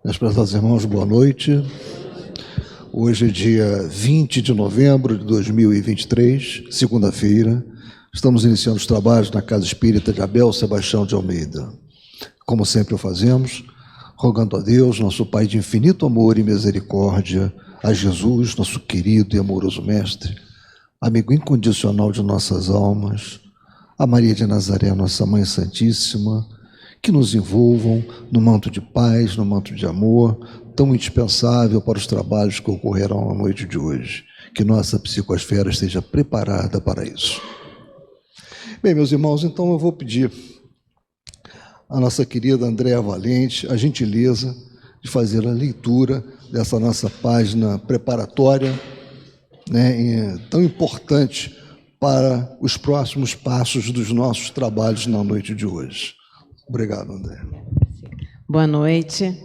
Meus prezados irmãos, boa noite. Hoje é dia 20 de novembro de 2023, segunda-feira. Estamos iniciando os trabalhos na Casa Espírita de Abel Sebastião de Almeida. Como sempre o fazemos, rogando a Deus, nosso Pai de infinito amor e misericórdia, a Jesus, nosso querido e amoroso Mestre, amigo incondicional de nossas almas, a Maria de Nazaré, nossa Mãe Santíssima, que nos envolvam no manto de paz, no manto de amor, tão indispensável para os trabalhos que ocorrerão na noite de hoje. Que nossa psicosfera esteja preparada para isso. Bem, meus irmãos, então eu vou pedir à nossa querida Andréa Valente a gentileza de fazer a leitura dessa nossa página preparatória, tão importante para os próximos passos dos nossos trabalhos na noite de hoje. Obrigado, André. Boa noite.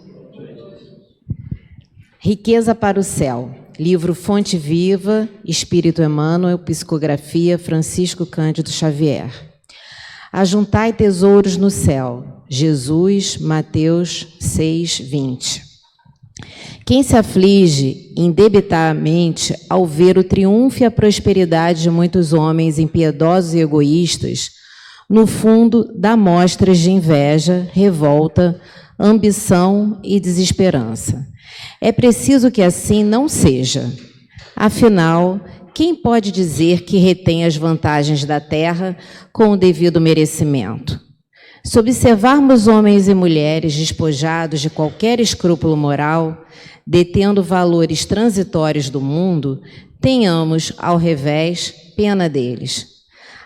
Riqueza para o Céu. Livro Fonte Viva, Espírito Emmanuel, Psicografia, Francisco Cândido Xavier. Ajuntai tesouros no céu. Jesus, Mateus 6, 20. Quem se aflige indebitamente ao ver o triunfo e a prosperidade de muitos homens impiedosos e egoístas, no fundo, dá mostras de inveja, revolta, ambição e desesperança. É preciso que assim não seja. Afinal, quem pode dizer que retém as vantagens da terra com o devido merecimento? Se observarmos homens e mulheres despojados de qualquer escrúpulo moral, detendo valores transitórios do mundo, tenhamos, ao revés, pena deles.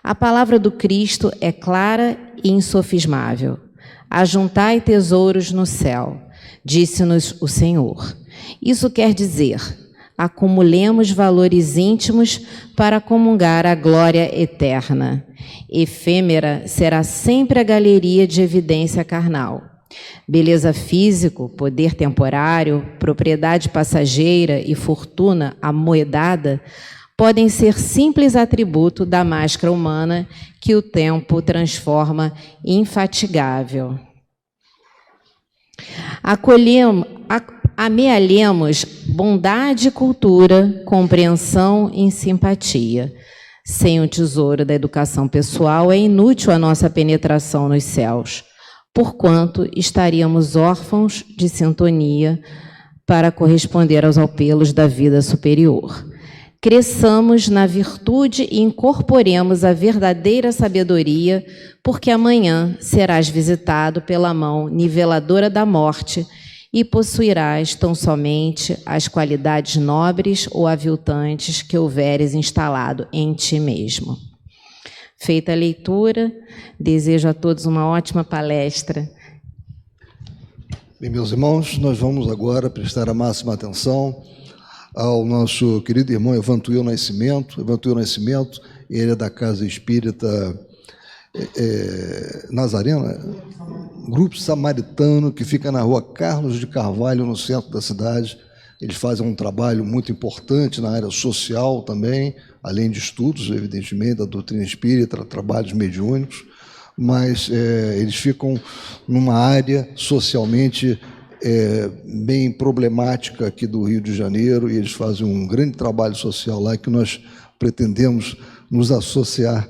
A palavra do Cristo é clara e insofismável. Ajuntai tesouros no céu, disse-nos o Senhor. Isso quer dizer, acumulemos valores íntimos para comungar a glória eterna. Efêmera será sempre a galeria de evidência carnal. Beleza físico, poder temporário, propriedade passageira e fortuna amoedada podem ser simples atributo da máscara humana que o tempo transforma infatigável. Amealhemos bondade e cultura, compreensão e simpatia. Sem o tesouro da educação pessoal, é inútil a nossa penetração nos céus, porquanto estaríamos órfãos de sintonia para corresponder aos apelos da vida superior. Cresçamos na virtude e incorporemos a verdadeira sabedoria, porque amanhã serás visitado pela mão niveladora da morte e possuirás tão somente as qualidades nobres ou aviltantes que houveres instalado em ti mesmo. Feita a leitura, desejo a todos uma ótima palestra. Bem, meus irmãos, nós vamos agora prestar a máxima atenção ao nosso querido irmão Evantuil Nascimento. Evantuil Nascimento, ele é da Casa Espírita Nazarena, Grupo Samaritano, que fica na rua Carlos de Carvalho, no centro da cidade. Eles fazem um trabalho muito importante na área social também, além de estudos, evidentemente, da doutrina espírita, trabalhos mediúnicos, mas eles ficam numa área socialmente bem problemática aqui do Rio de Janeiro, e eles fazem um grande trabalho social lá, que nós pretendemos nos associar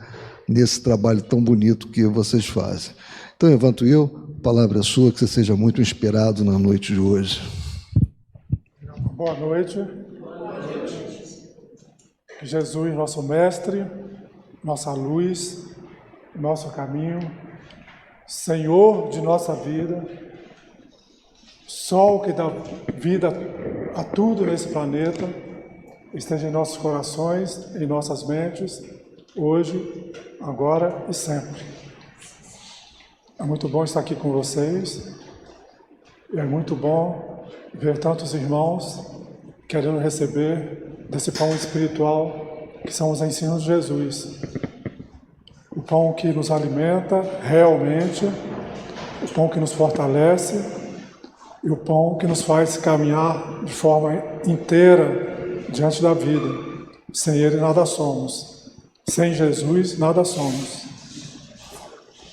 nesse trabalho tão bonito que vocês fazem. Então, Evantuil, a palavra é sua, que você seja muito inspirado na noite de hoje. Boa noite. Que Jesus, nosso mestre, nossa luz, nosso caminho, Senhor de nossa vida, Sol que dá vida a tudo nesse planeta, esteja em nossos corações, em nossas mentes, hoje, agora e sempre. É muito bom estar aqui com vocês, é muito bom ver tantos irmãos querendo receber desse pão espiritual que são os ensinos de Jesus. O pão que nos alimenta realmente, o pão que nos fortalece e o pão que nos faz caminhar de forma inteira diante da vida. Sem Ele nada somos. Sem Jesus nada somos.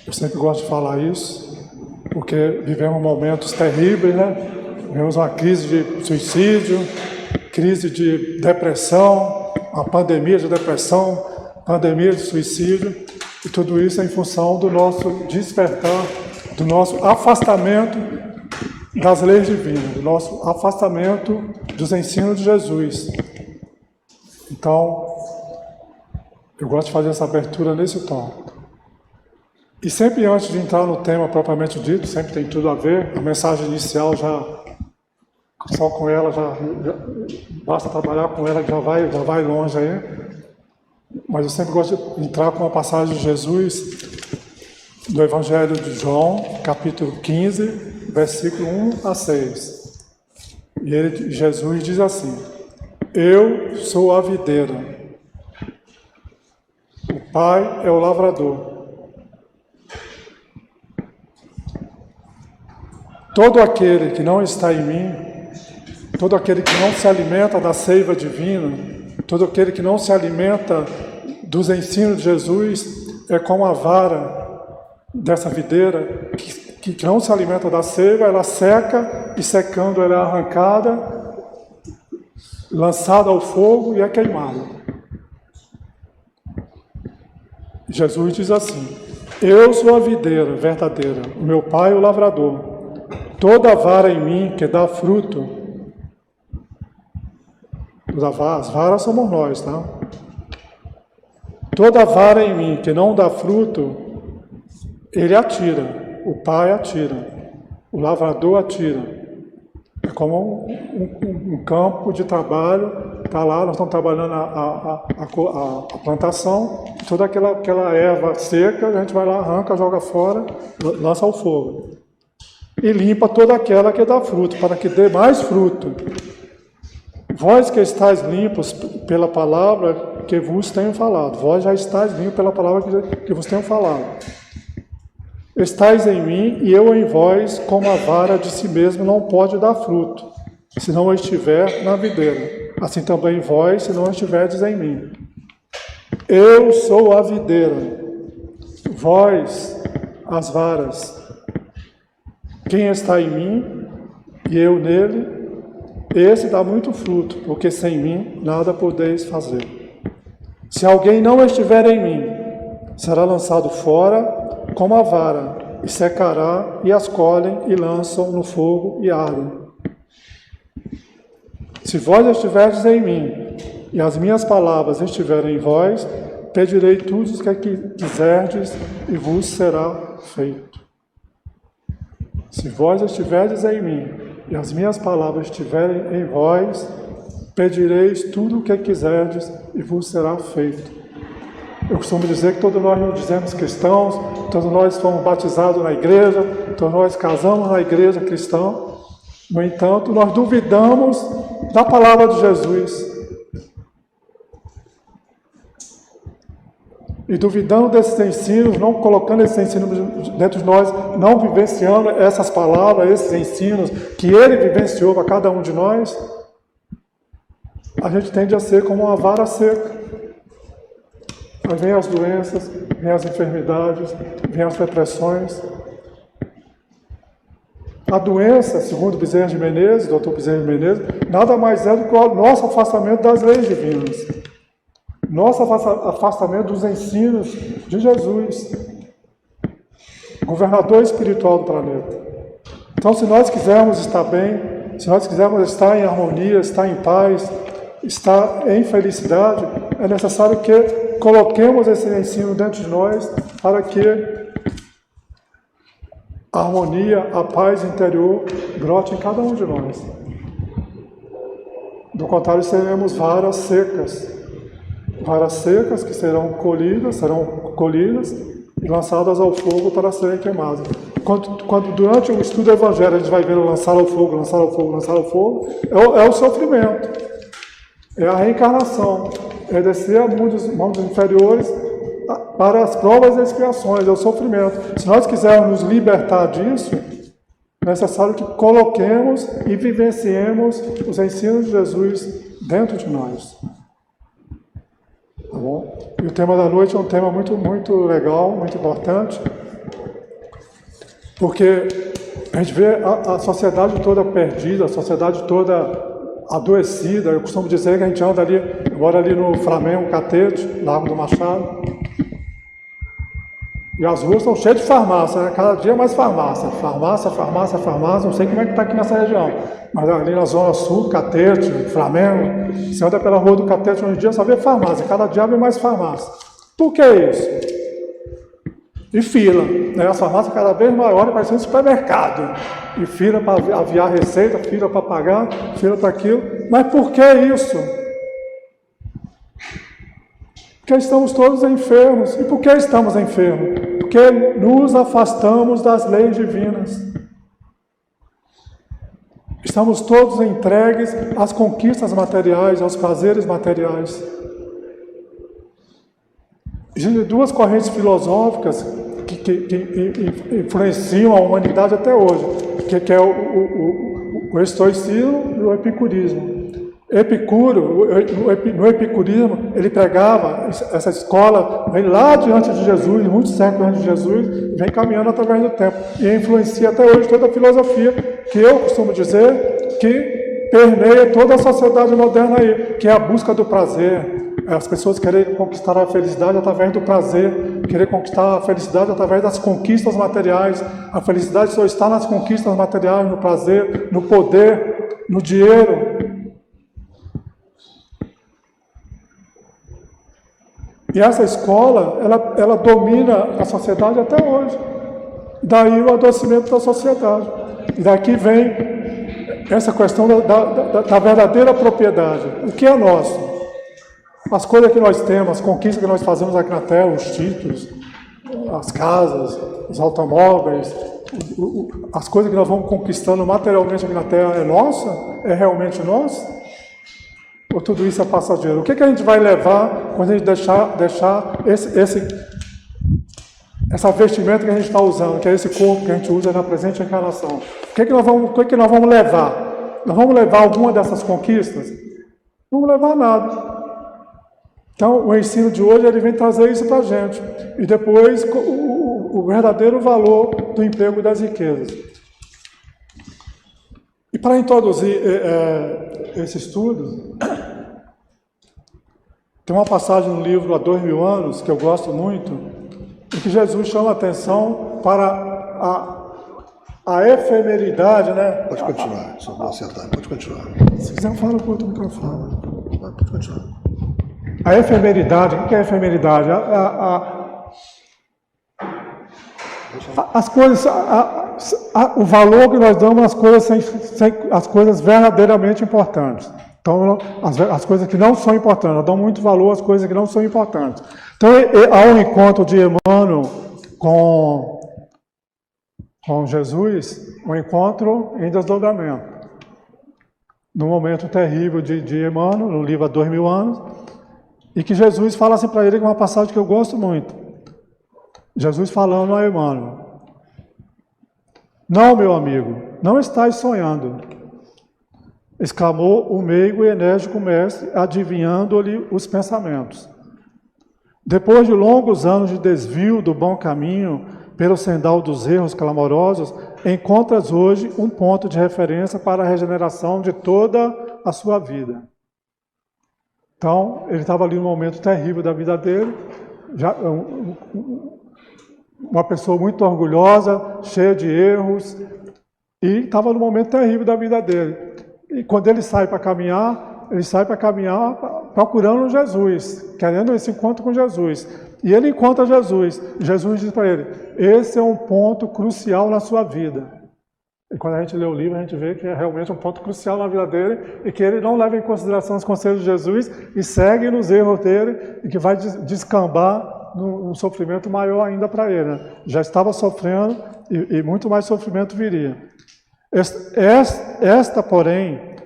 Eu sempre gosto de falar isso, porque vivemos momentos terríveis, né? Vivemos uma crise de suicídio, crise de depressão, uma pandemia de depressão, pandemia de suicídio, e tudo isso é em função do nosso despertar, do nosso afastamento das leis divinas, do nosso afastamento dos ensinos de Jesus. Então, eu gosto de fazer essa abertura nesse tom. E sempre antes de entrar no tema propriamente dito, sempre tem tudo a ver, a mensagem inicial só com ela já basta trabalhar com ela que já vai longe aí. Mas eu sempre gosto de entrar com a passagem de Jesus do Evangelho de João, capítulo 15, versículo 1 a 6. E Jesus diz assim: eu sou a videira, o Pai é o lavrador. Todo aquele que não está em mim, todo aquele que não se alimenta da seiva divina, todo aquele que não se alimenta dos ensinos de Jesus, é como a vara dessa videira, que não se alimenta da seiva, ela seca, e secando ela é arrancada, lançada ao fogo e é queimada. Jesus diz assim: eu sou a videira verdadeira, o meu Pai é o lavrador. Toda vara em mim que dá fruto, as varas somos nós, tá? Toda vara em mim que não dá fruto, ele atira, o Pai atira, o lavrador atira. É como um campo de trabalho, está lá, nós estamos trabalhando a plantação, toda aquela erva seca, a gente vai lá, arranca, joga fora, lança ao fogo. E limpa toda aquela que dá fruto, para que dê mais fruto. Vós que estáis limpos pela palavra que vos tenho falado. Vós já estáis limpos pela palavra que vos tenho falado. Estáis em mim e eu em vós, como a vara de si mesmo não pode dar fruto, se não estiver na videira. Assim também vós, se não estiverdes em mim. Eu sou a videira, vós as varas. Quem está em mim e eu nele, esse dá muito fruto, porque sem mim nada podeis fazer. Se alguém não estiver em mim, será lançado fora como a vara, e secará, e as colhem e lançam no fogo e ardem. Se vós estiverdes em mim, e as minhas palavras estiverem em vós, pedirei tudo o que quiserdes, e vos será feito. Se vós estiverdes em mim, e as minhas palavras estiverem em vós, pedireis tudo o que quiserdes, e vos será feito. Eu costumo dizer que todos nós nos dizemos cristãos, todos nós fomos batizados na igreja, todos nós casamos na igreja cristã. No entanto, nós duvidamos da palavra de Jesus. E duvidando desses ensinos, não colocando esses ensinos dentro de nós, não vivenciando essas palavras, esses ensinos que Ele vivenciou para cada um de nós, a gente tende a ser como uma vara seca. Aí vem as doenças, vem as enfermidades, vem as depressões. A doença, segundo Bezerra de Menezes, Dr. Bezerra de Menezes, nada mais é do que o nosso afastamento das leis divinas. Nosso afastamento dos ensinos de Jesus, governador espiritual do planeta. Então, se nós quisermos estar bem, se nós quisermos estar em harmonia, estar em paz, estar em felicidade, é necessário que coloquemos esse ensino dentro de nós para que a harmonia, a paz interior brote em cada um de nós. Do contrário, seremos varas secas que serão colhidas e lançadas ao fogo para serem queimadas. Quando durante o estudo do Evangelho a gente vai vendo lançar ao fogo, é o sofrimento, é a reencarnação, é descer a mundos inferiores para as provas e expiações, é o sofrimento. Se nós quisermos nos libertar disso, é necessário que coloquemos e vivenciemos os ensinos de Jesus dentro de nós. Tá bom? E o tema da noite é um tema muito, muito legal, muito importante, porque A gente vê a sociedade toda perdida, a sociedade toda adoecida. Eu costumo dizer que a gente anda ali, eu moro ali no Flamengo, Catete, Lago do Machado, e as ruas estão cheias de farmácia, né? Cada dia mais farmácia, não sei como é que está aqui nessa região, mas ali na Zona Sul, Catete, Flamengo, você anda pela rua do Catete, hoje em dia só vê farmácia, cada dia vem mais farmácia. Por que isso? E fila, né? As farmácias cada vez maiores, parecendo um supermercado. E fila para aviar receita, fila para pagar, fila para aquilo. Mas por que isso? Porque estamos todos enfermos. E por que estamos enfermos? Porque nos afastamos das leis divinas. Estamos todos entregues às conquistas materiais, aos prazeres materiais. Existem duas correntes filosóficas que influenciam a humanidade até hoje, que é o estoicismo e o epicurismo. Epicuro, no epicurismo, ele pregava, essa escola vem lá diante de Jesus, muitos séculos antes de Jesus, e vem caminhando através do tempo, e influencia até hoje toda a filosofia, que eu costumo dizer que permeia toda a sociedade moderna aí, que é a busca do prazer. As pessoas querem conquistar a felicidade através do prazer, querer conquistar a felicidade através das conquistas materiais. A felicidade só está nas conquistas materiais, no prazer, no poder, no dinheiro. E essa escola, ela domina a sociedade até hoje. Daí o adoecimento da sociedade. E daqui vem essa questão da verdadeira propriedade. O que é nosso? As coisas que nós temos, as conquistas que nós fazemos aqui na Terra, os títulos, as casas, os automóveis, as coisas que nós vamos conquistando materialmente aqui na Terra, é nossa? É realmente nossa? Ou tudo isso é passageiro? O que a gente vai levar quando a gente deixar essa vestimenta que a gente está usando, que é esse corpo que a gente usa na presente encarnação? O que nós vamos levar? Nós vamos levar alguma dessas conquistas? Não vamos levar nada. Então, o ensino de hoje ele vem trazer isso para a gente. E depois, o verdadeiro valor do emprego das riquezas. E para introduzir esse estudo, tem uma passagem no livro Há 2000 anos, que eu gosto muito, em que Jesus chama a atenção para a efemeridade, né? Pode continuar, só vou acertar, pode continuar. Se quiser, fala com outro microfone. Pode continuar. A efemeridade, o que é a efemeridade? As coisas, o valor que nós damos às coisas, as coisas verdadeiramente importantes. Então, as coisas que não são importantes, nós damos muito valor às coisas que não são importantes. Então, há um encontro de Emmanuel com Jesus, um encontro em desdobramento. No momento terrível de Emmanuel, no livro Há 2000 anos, e que Jesus fala assim para ele, que é uma passagem que eu gosto muito. Jesus falando a Emmanuel: "Não, meu amigo, não estás sonhando", exclamou o meigo e enérgico mestre, adivinhando-lhe os pensamentos. "Depois de longos anos de desvio do bom caminho, pelo sendal dos erros clamorosos, encontras hoje um ponto de referência para a regeneração de toda a sua vida." Então, ele estava ali num momento terrível da vida dele, já, uma pessoa muito orgulhosa, cheia de erros, e estava num momento terrível da vida dele. E quando ele sai para caminhar procurando Jesus, querendo esse encontro com Jesus. E ele encontra Jesus. Jesus diz para ele: "Esse é um ponto crucial na sua vida." E quando a gente lê o livro, a gente vê que é realmente um ponto crucial na vida dele e que ele não leva em consideração os conselhos de Jesus e segue nos erros dele e que vai descambar num sofrimento maior ainda para ele, né? Já estava sofrendo e muito mais sofrimento viria.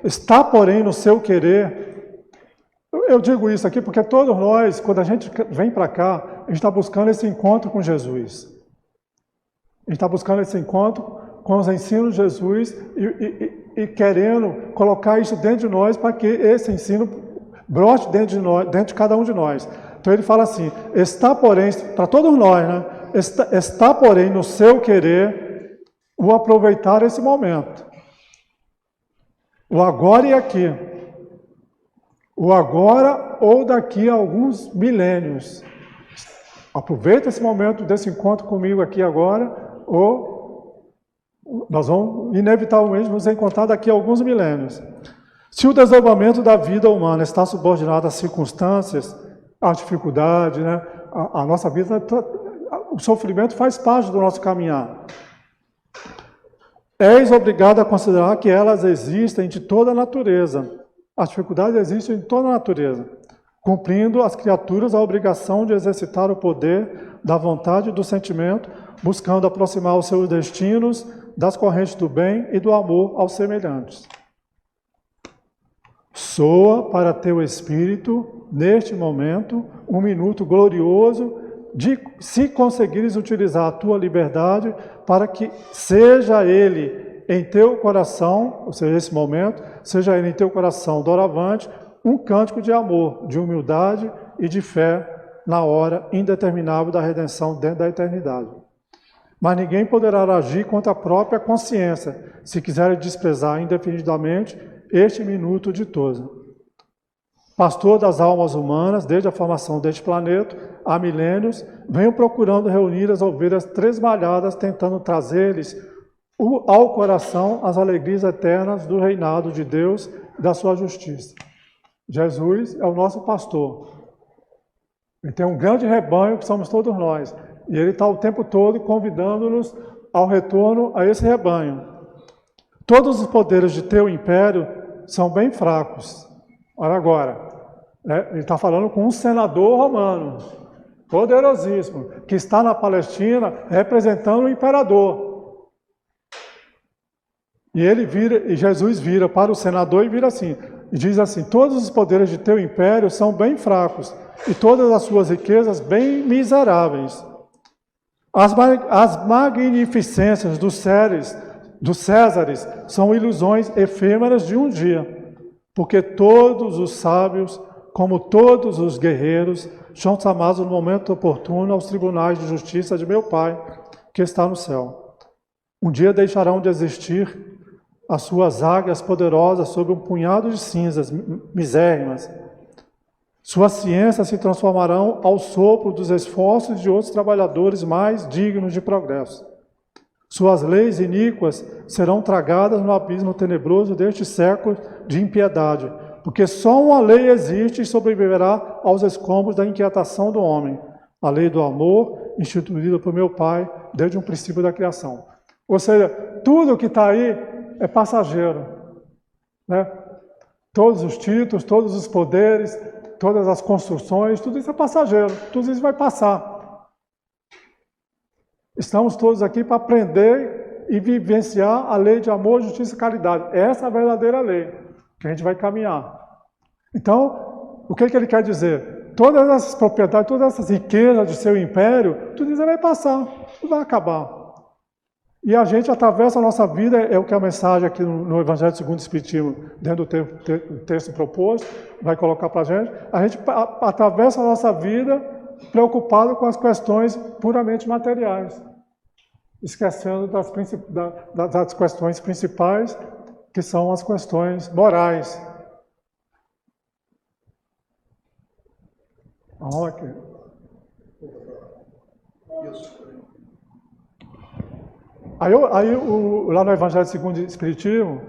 Está, porém, no seu querer. Eu digo isso aqui porque todos nós, quando a gente vem para cá, a gente está buscando esse encontro com Jesus. A gente está buscando esse encontro com os ensinos de Jesus e querendo colocar isso dentro de nós para que esse ensino brote dentro de cada um de nós. Então ele fala assim: está, porém, para todos nós, né? Está, porém, no seu querer o aproveitar esse momento. O agora e aqui. O agora ou daqui a alguns milênios. Aproveita esse momento desse encontro comigo aqui agora, ou nós vamos inevitavelmente nos encontrar daqui a alguns milênios. Se o desenvolvimento da vida humana está subordinado às circunstâncias, à dificuldade, né? A nossa vida, o sofrimento faz parte do nosso caminhar. És obrigado a considerar que elas existem de toda a natureza. As dificuldades existem em toda a natureza, cumprindo as criaturas a obrigação de exercitar o poder da vontade e do sentimento, buscando aproximar os seus destinos das correntes do bem e do amor aos semelhantes. Soa para teu espírito, neste momento, um minuto glorioso de, se conseguires utilizar a tua liberdade para que seja ele em teu coração, ou seja, esse momento, seja ele em teu coração doravante, um cântico de amor, de humildade e de fé na hora indeterminável da redenção dentro da eternidade. Mas ninguém poderá agir contra a própria consciência, se quiser desprezar indefinidamente este minuto ditoso. Pastor das almas humanas, desde a formação deste planeta, há milênios, venho procurando reunir as ovelhas tresmalhadas, tentando trazer-lhes ao coração as alegrias eternas do reinado de Deus e da sua justiça. Jesus é o nosso pastor. Ele tem um grande rebanho que somos todos nós. E ele está o tempo todo convidando-nos ao retorno a esse rebanho. Todos os poderes de teu império são bem fracos. Olha agora, ele está falando com um senador romano, poderosíssimo, que está na Palestina representando o imperador. E Jesus vira para o senador e vira assim, e diz assim: todos os poderes de teu império são bem fracos, e todas as suas riquezas bem miseráveis. As magnificências dos Césares são ilusões efêmeras de um dia, porque todos os sábios, como todos os guerreiros, são chamados no momento oportuno aos tribunais de justiça de meu Pai, que está no céu. Um dia deixarão de existir as suas águias poderosas sob um punhado de cinzas misérrimas. Suas ciências se transformarão ao sopro dos esforços de outros trabalhadores mais dignos de progresso. Suas leis iníquas serão tragadas no abismo tenebroso deste século de impiedade, porque só uma lei existe e sobreviverá aos escombros da inquietação do homem, a lei do amor, instituída por meu Pai desde o princípio da criação. Ou seja, tudo que está aí é passageiro, né? Todos os títulos, todos os poderes, todas as construções, tudo isso é passageiro, tudo isso vai passar. Estamos todos aqui para aprender e vivenciar a lei de amor, justiça e caridade. Essa é a verdadeira lei que a gente vai caminhar. Então, o que ele quer dizer? Todas essas propriedades, todas essas riquezas de seu império, tudo isso vai passar, tudo vai acabar. E a gente atravessa a nossa vida, é o que a mensagem aqui no Evangelho segundo o Espiritismo, dentro do texto proposto, vai colocar para a gente atravessa a nossa vida preocupado com as questões puramente materiais, esquecendo das questões principais, que são as questões morais. Aqui. Lá no Evangelho segundo o Espiritismo,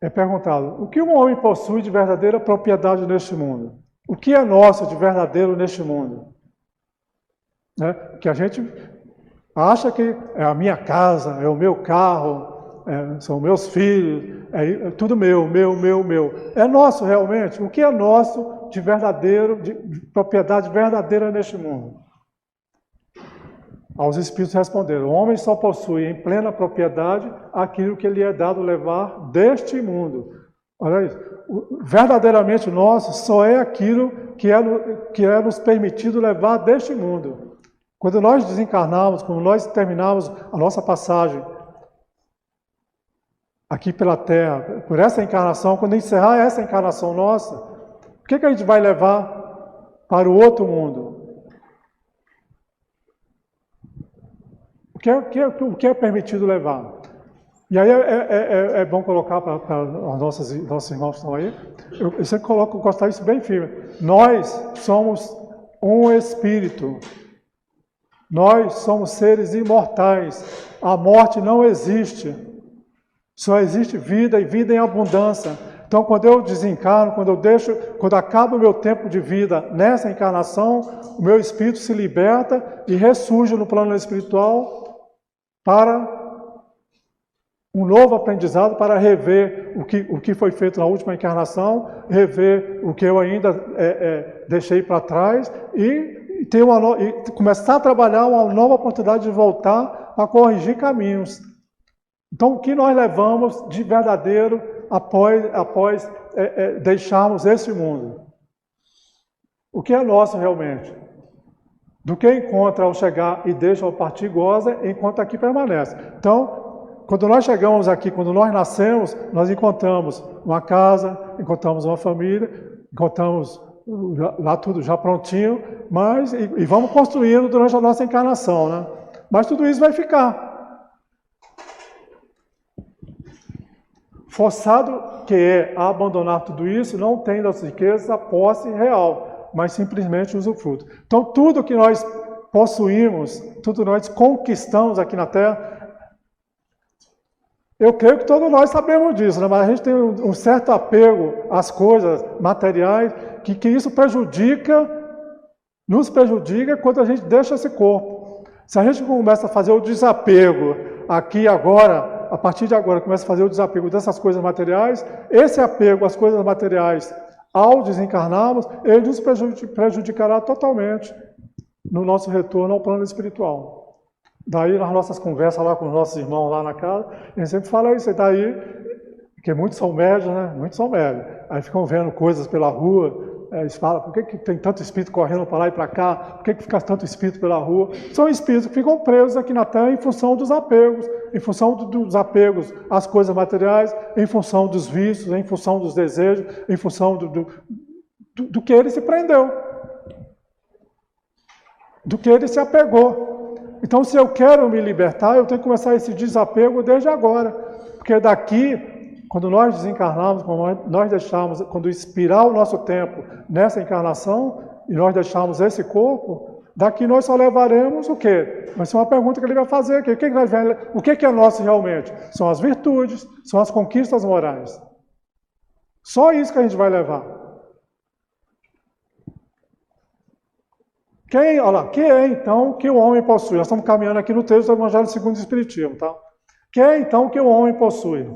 é perguntado: o que um homem possui de verdadeira propriedade neste mundo? O que é nosso de verdadeiro neste mundo? Né? Que a gente acha que é a minha casa, é o meu carro, são meus filhos, é tudo meu. É nosso realmente? O que é nosso de verdadeiro, de propriedade verdadeira neste mundo? Aos Espíritos responderam: o homem só possui em plena propriedade aquilo que lhe é dado levar deste mundo. Olha isso. Verdadeiramente nosso só é aquilo que é nos permitido levar deste mundo. Quando nós desencarnamos, quando nós terminamos a nossa passagem aqui pela Terra, por essa encarnação, quando encerrar essa encarnação nossa, o que a gente vai levar para o outro mundo? O O que é permitido levar? E aí é bom colocar para os nossos irmãos que estão aí, eu sempre gosto isso bem firme. Nós somos um espírito. Nós somos seres imortais. A morte não existe. Só existe vida e vida em abundância. Então, quando eu desencarno, quando acaba o meu tempo de vida nessa encarnação, o meu espírito se liberta e ressurge no plano espiritual para um novo aprendizado, para rever o que foi feito na última encarnação, rever o que eu ainda deixei para trás e começar a trabalhar uma nova oportunidade de voltar a corrigir caminhos. Então, o que nós levamos de verdadeiro após deixarmos esse mundo? O que é nosso realmente? Do que encontra ao chegar e deixa ao partir goza, enquanto aqui permanece. Então, quando nós chegamos aqui, quando nós nascemos, nós encontramos uma casa, encontramos uma família, encontramos lá tudo já prontinho, e vamos construindo durante a nossa encarnação, né? Mas tudo isso vai ficar. Forçado que é a abandonar tudo isso, não tem das riquezas a posse real, mas simplesmente usufruto. Então, tudo que nós possuímos, tudo que nós conquistamos aqui na Terra, eu creio que todos nós sabemos disso, né? Mas a gente tem um certo apego às coisas materiais, que isso nos prejudica quando a gente deixa esse corpo. Se a gente começa a fazer o desapego aqui agora, a partir de agora, começa a fazer o desapego dessas coisas materiais, esse apego às coisas materiais, ao desencarnarmos, ele nos prejudicará totalmente no nosso retorno ao plano espiritual. Daí, nas nossas conversas lá com os nossos irmãos lá na casa, a gente sempre fala isso, e daí, porque muitos são médios, né? Muitos são médios. Aí ficam vendo coisas pela rua, eles falam, por que tem tanto espírito correndo para lá e para cá? Por que fica tanto espírito pela rua? São espíritos que ficam presos aqui na Terra em função dos apegos, às coisas materiais, em função dos vícios, em função dos desejos, em função do que ele se prendeu, do que ele se apegou. Então, se eu quero me libertar, eu tenho que começar esse desapego desde agora. Porque daqui, quando nós desencarnarmos, quando expirar o nosso tempo nessa encarnação, e nós deixarmos esse corpo, daqui nós só levaremos o quê? Vai ser uma pergunta que ele vai fazer aqui. O que é nosso realmente? São as virtudes, são as conquistas morais. Só isso que a gente vai levar. Que é então que o homem possui? Nós estamos caminhando aqui no texto do Evangelho segundo o Espiritismo, tá? Que é então que o homem possui?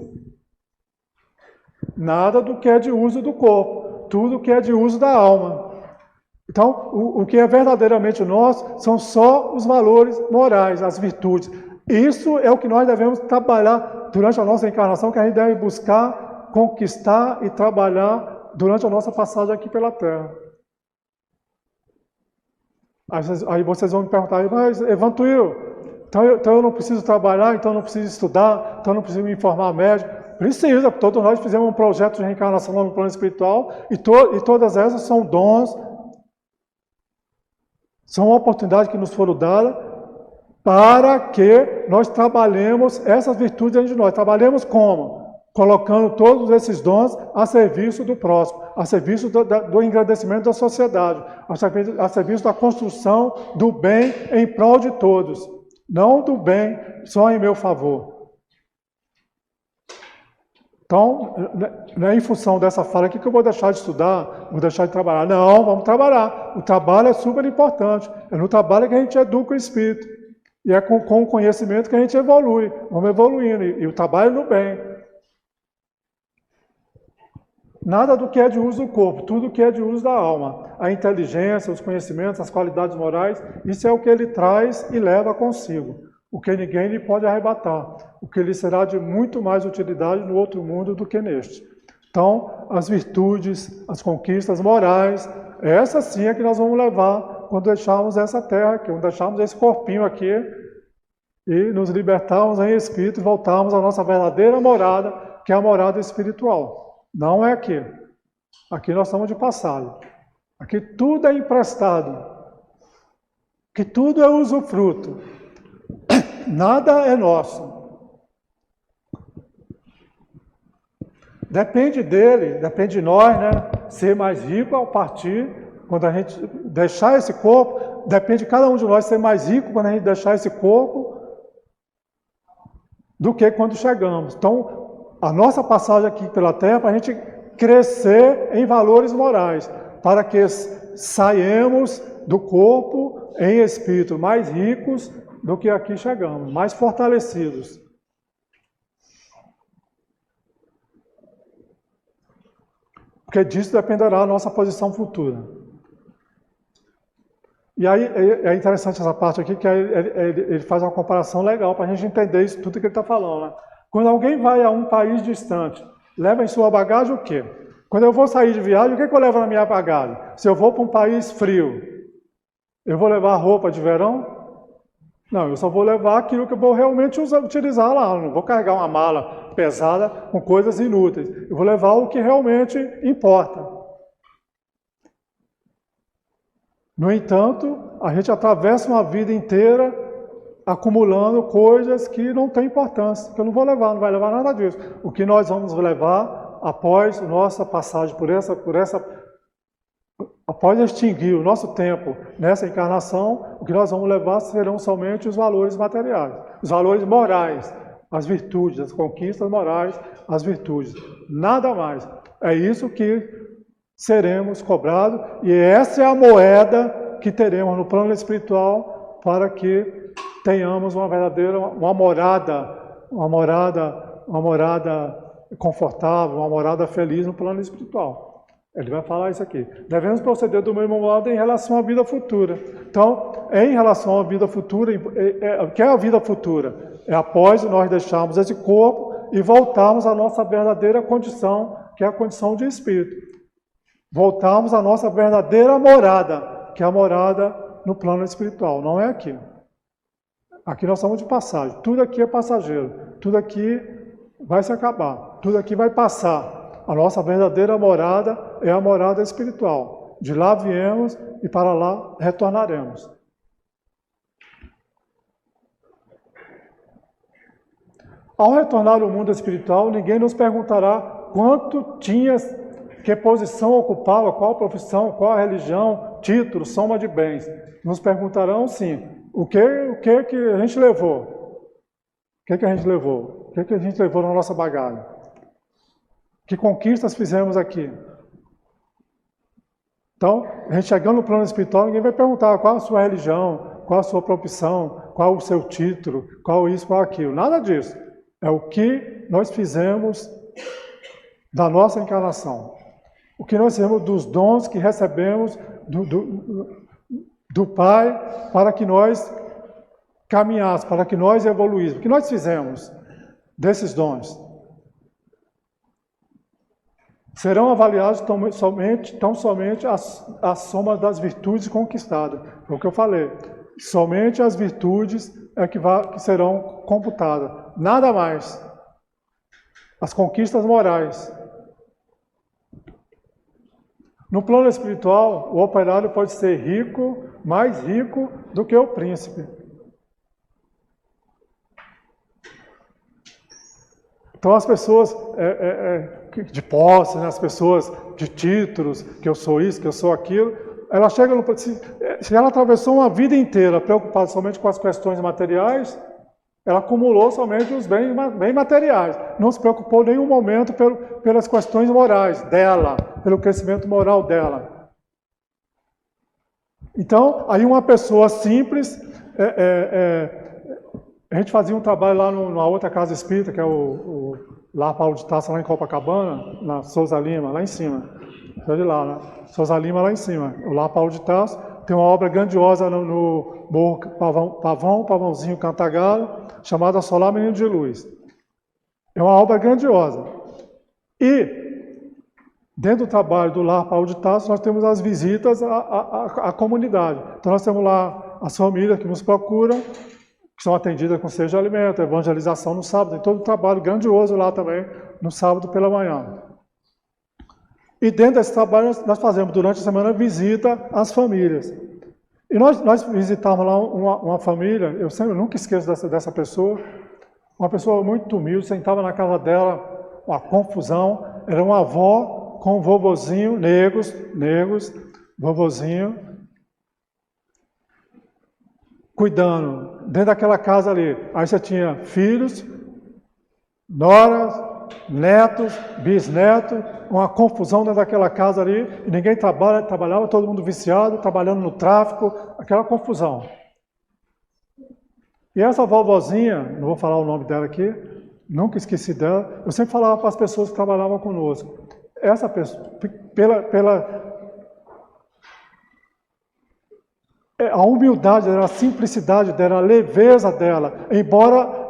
Nada do que é de uso do corpo, tudo que é de uso da alma. Então, o que é verdadeiramente nosso são só os valores morais, as virtudes. Isso é o que nós devemos trabalhar durante a nossa encarnação, que a gente deve buscar, conquistar e trabalhar durante a nossa passagem aqui pela Terra. Aí vocês vão me perguntar, mas Evantuil, então eu não preciso trabalhar, então eu não preciso estudar, então eu não preciso me informar médico. Precisa, todos nós fizemos um projeto de reencarnação lá no plano espiritual e todas essas são dons, são oportunidades que nos foram dadas para que nós trabalhemos essas virtudes dentro de nós. Trabalhemos como? Colocando todos esses dons a serviço do próximo, a serviço do engrandecimento da sociedade, a serviço da construção do bem em prol de todos, não do bem só em meu favor. Então, não é em função dessa fala aqui que eu vou deixar de estudar, vou deixar de trabalhar. Não, vamos trabalhar. O trabalho é super importante. É no trabalho que a gente educa o espírito. E é com o conhecimento que a gente evolui. Vamos evoluindo. E o trabalho no bem. Nada do que é de uso do corpo, tudo que é de uso da alma. A inteligência, os conhecimentos, as qualidades morais, isso é o que ele traz e leva consigo. O que ninguém lhe pode arrebatar. O que lhe será de muito mais utilidade no outro mundo do que neste. Então, as virtudes, as conquistas morais, essa sim é que nós vamos levar quando deixarmos essa terra aqui, quando deixarmos esse corpinho aqui e nos libertarmos em espírito e voltarmos à nossa verdadeira morada, que é a morada espiritual. Não é aqui. Aqui nós estamos de passagem. Aqui tudo é emprestado. Aqui tudo é usufruto. Nada é nosso. Depende dele, depende de nós, né? Ser mais rico ao partir, quando a gente deixar esse corpo, depende de cada um de nós ser mais rico quando a gente deixar esse corpo do que quando chegamos. Então, a nossa passagem aqui pela Terra é para a gente crescer em valores morais, para que saiamos do corpo em espírito mais ricos do que aqui chegamos, mais fortalecidos. Porque disso dependerá a nossa posição futura. E aí é interessante essa parte aqui, que ele faz uma comparação legal para a gente entender isso tudo que ele está falando. Né? Quando alguém vai a um país distante, leva em sua bagagem o quê? Quando eu vou sair de viagem, o que eu levo na minha bagagem? Se eu vou para um país frio, eu vou levar roupa de verão? Não, eu só vou levar aquilo que eu vou realmente utilizar lá. Eu não vou carregar uma mala pesada com coisas inúteis. Eu vou levar o que realmente importa. No entanto, a gente atravessa uma vida inteira acumulando coisas que não têm importância, que eu não vou levar, não vai levar nada disso. O que nós vamos levar após nossa passagem após extinguir o nosso tempo nessa encarnação, o que nós vamos levar serão somente os valores materiais, os valores morais, as virtudes, as conquistas morais, as virtudes. Nada mais. É isso que seremos cobrados e essa é a moeda que teremos no plano espiritual para que tenhamos uma verdadeira, uma morada confortável, uma morada feliz no plano espiritual. Ele vai falar isso aqui. Devemos proceder do mesmo modo em relação à vida futura. Então, em relação à vida futura, o que é a vida futura? É após nós deixarmos esse corpo e voltarmos à nossa verdadeira condição, que é a condição de espírito. Voltarmos à nossa verdadeira morada, que é a morada no plano espiritual, não é aqui. Aqui nós somos de passagem. Tudo aqui é passageiro. Tudo aqui vai se acabar. Tudo aqui vai passar. A nossa verdadeira morada é a morada espiritual. De lá viemos e para lá retornaremos. Ao retornar ao mundo espiritual, ninguém nos perguntará quanto tinhas, que posição ocupava, qual profissão, qual religião, título, soma de bens. Nos perguntarão, sim, o que a gente levou? O que a gente levou? O que a gente levou na nossa bagagem? Que conquistas fizemos aqui? Então, a gente chegando no plano espiritual, ninguém vai perguntar qual a sua religião, qual a sua profissão, qual o seu título, qual isso, qual aquilo. Nada disso. É o que nós fizemos da nossa encarnação. O que nós fizemos dos dons que recebemos do Pai para que nós caminhássemos, para que nós evoluíssemos. O que nós fizemos desses dons? Serão avaliados tão somente a soma das virtudes conquistadas. Foi o que eu falei. Somente as virtudes é que serão computadas. Nada mais. As conquistas morais. No plano espiritual, o operário pode ser rico, mais rico do que o príncipe. Então as pessoas de posse, né, as pessoas de títulos, que eu sou isso, que eu sou aquilo, ela chega no... Se ela atravessou uma vida inteira preocupada somente com as questões materiais, ela acumulou somente os bens materiais. Não se preocupou em nenhum momento pelas questões morais dela, pelo crescimento moral dela. Então, aí uma pessoa simples... A gente fazia um trabalho lá numa outra casa espírita, que é o Lar Paulo de Tarso, lá em Copacabana, na Souza Lima, lá em cima. Sai de lá, né? Souza Lima, lá em cima. O Lar Paulo de Tarso tem uma obra grandiosa no Morro Pavãozinho Cantagalo, chamada Solar Menino de Luz. É uma obra grandiosa. E, dentro do trabalho do Lar Paulo de Tarso, nós temos as visitas à comunidade. Então, nós temos lá as famílias que nos procuram, que são atendidas com cesta de alimento, evangelização no sábado, tem todo um trabalho grandioso lá também, no sábado pela manhã. E dentro desse trabalho nós fazemos durante a semana visita às famílias. E nós visitamos lá uma família, eu nunca esqueço dessa pessoa, uma pessoa muito humilde, sentava na casa dela, uma confusão, era uma avó com um vovozinho, negros, vovozinho, cuidando, dentro daquela casa ali. Aí você tinha filhos, noras, netos, bisnetos, uma confusão dentro daquela casa ali, e ninguém trabalhava, todo mundo viciado, trabalhando no tráfico, aquela confusão. E essa vovozinha, não vou falar o nome dela aqui, nunca esqueci dela, eu sempre falava para as pessoas que trabalhavam conosco, essa pessoa, a humildade dela, a simplicidade dela, a leveza dela, embora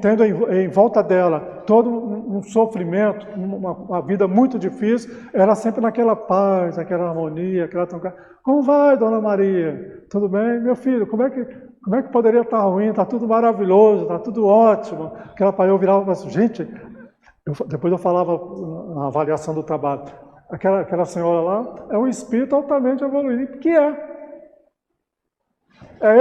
tendo em volta dela todo um sofrimento, uma vida muito difícil, ela sempre naquela paz, naquela harmonia, aquela tranquilidade. Como vai, Dona Maria? Tudo bem? Meu filho, como é que poderia estar ruim? Está tudo maravilhoso, está tudo ótimo. Aquela pai, eu virava e falava assim, gente, depois eu falava na avaliação do trabalho, aquela senhora lá é um espírito altamente evoluído, que é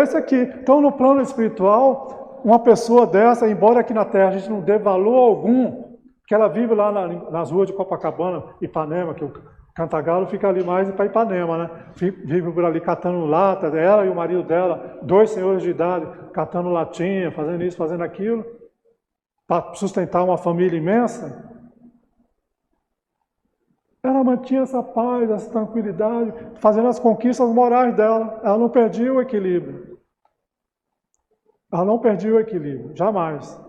esse aqui. Então, no plano espiritual, uma pessoa dessa, embora aqui na Terra a gente não dê valor algum, que ela vive lá nas ruas de Copacabana, Ipanema, que o Cantagalo fica ali mais para Ipanema, né? Vive por ali catando lata, ela e o marido dela, 2 senhores de idade, catando latinha, fazendo isso, fazendo aquilo, para sustentar uma família imensa. Ela mantinha essa paz, essa tranquilidade, fazendo as conquistas morais dela. Ela não perdia o equilíbrio. Ela não perdia o equilíbrio, jamais.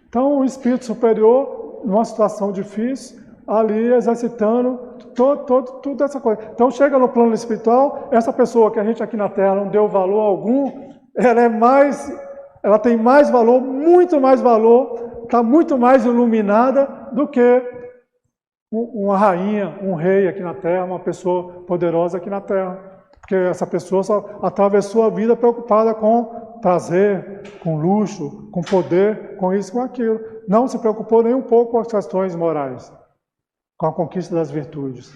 Então, o espírito superior, numa situação difícil, ali exercitando toda essa coisa. Então, chega no plano espiritual, essa pessoa que a gente aqui na Terra não deu valor algum, ela tem mais valor, muito mais valor, está muito mais iluminada do que uma rainha, um rei aqui na Terra, uma pessoa poderosa aqui na Terra. Porque essa pessoa só atravessou a vida preocupada com prazer, com luxo, com poder, com isso, com aquilo. Não se preocupou nem um pouco com as questões morais, com a conquista das virtudes.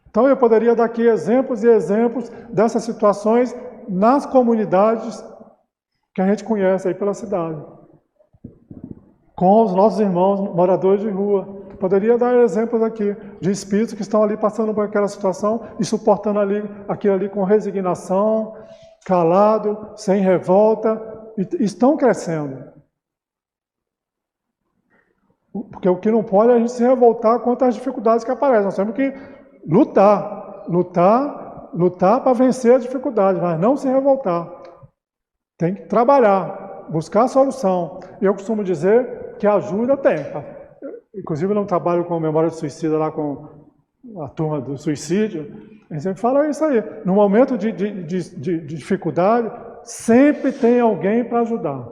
Então eu poderia dar aqui exemplos e exemplos dessas situações nas comunidades que a gente conhece aí pela cidade. Com os nossos irmãos moradores de rua. Poderia dar exemplos aqui de espíritos que estão ali passando por aquela situação e suportando aquilo ali com resignação, calado, sem revolta, e estão crescendo. Porque o que não pode é a gente se revoltar contra as dificuldades que aparecem. Nós temos que lutar para vencer as dificuldades, mas não se revoltar. Tem que trabalhar, buscar a solução. Eu costumo dizer que ajuda tem. Inclusive, eu não trabalho com memória de suicida lá com a turma do suicídio. A gente sempre fala isso aí. No momento de dificuldade, sempre tem alguém para ajudar.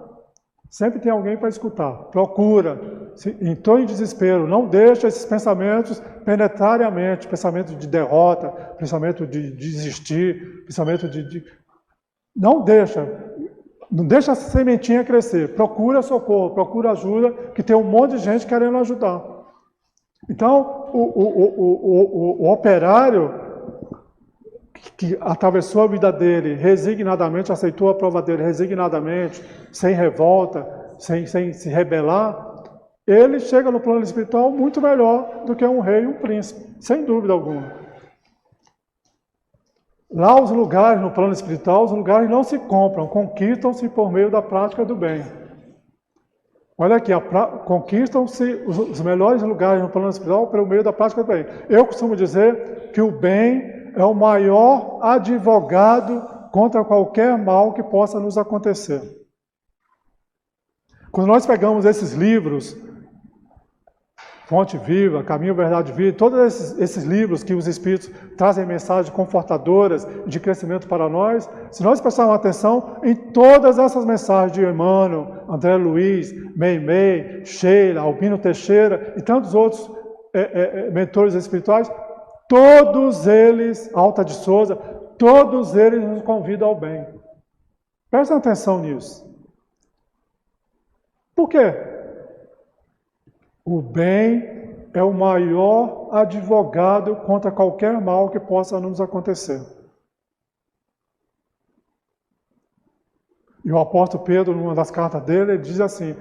Sempre tem alguém para escutar. Procura. Se entrou em desespero, não deixa esses pensamentos penetrarem a mente. Pensamento de derrota, pensamento de desistir, pensamento Não deixa. Não deixa essa sementinha crescer. Procura socorro, procura ajuda, que tem um monte de gente querendo ajudar. Então, o operário que atravessou a vida dele resignadamente, aceitou a prova dele resignadamente, sem revolta, sem se rebelar, ele chega no plano espiritual muito melhor do que um rei e um príncipe, sem dúvida alguma. Lá os lugares, no plano espiritual, os lugares não se compram, conquistam-se por meio da prática do bem. Olha aqui, conquistam-se os melhores lugares no plano espiritual pelo meio da prática do bem. Eu costumo dizer que o bem é o maior advogado contra qualquer mal que possa nos acontecer. Quando nós pegamos esses livros, Fonte Viva, Caminho, Verdade e Vida, todos esses livros que os Espíritos trazem mensagens confortadoras de crescimento para nós, se nós prestarmos atenção em todas essas mensagens de Emmanuel, André Luiz, Meimei, Sheila, Albino Teixeira e tantos outros mentores espirituais, todos eles, Alta de Souza, todos eles nos convidam ao bem. Prestem atenção nisso. Por quê? O bem é o maior advogado contra qualquer mal que possa nos acontecer. E o apóstolo Pedro, numa das cartas dele, ele diz assim: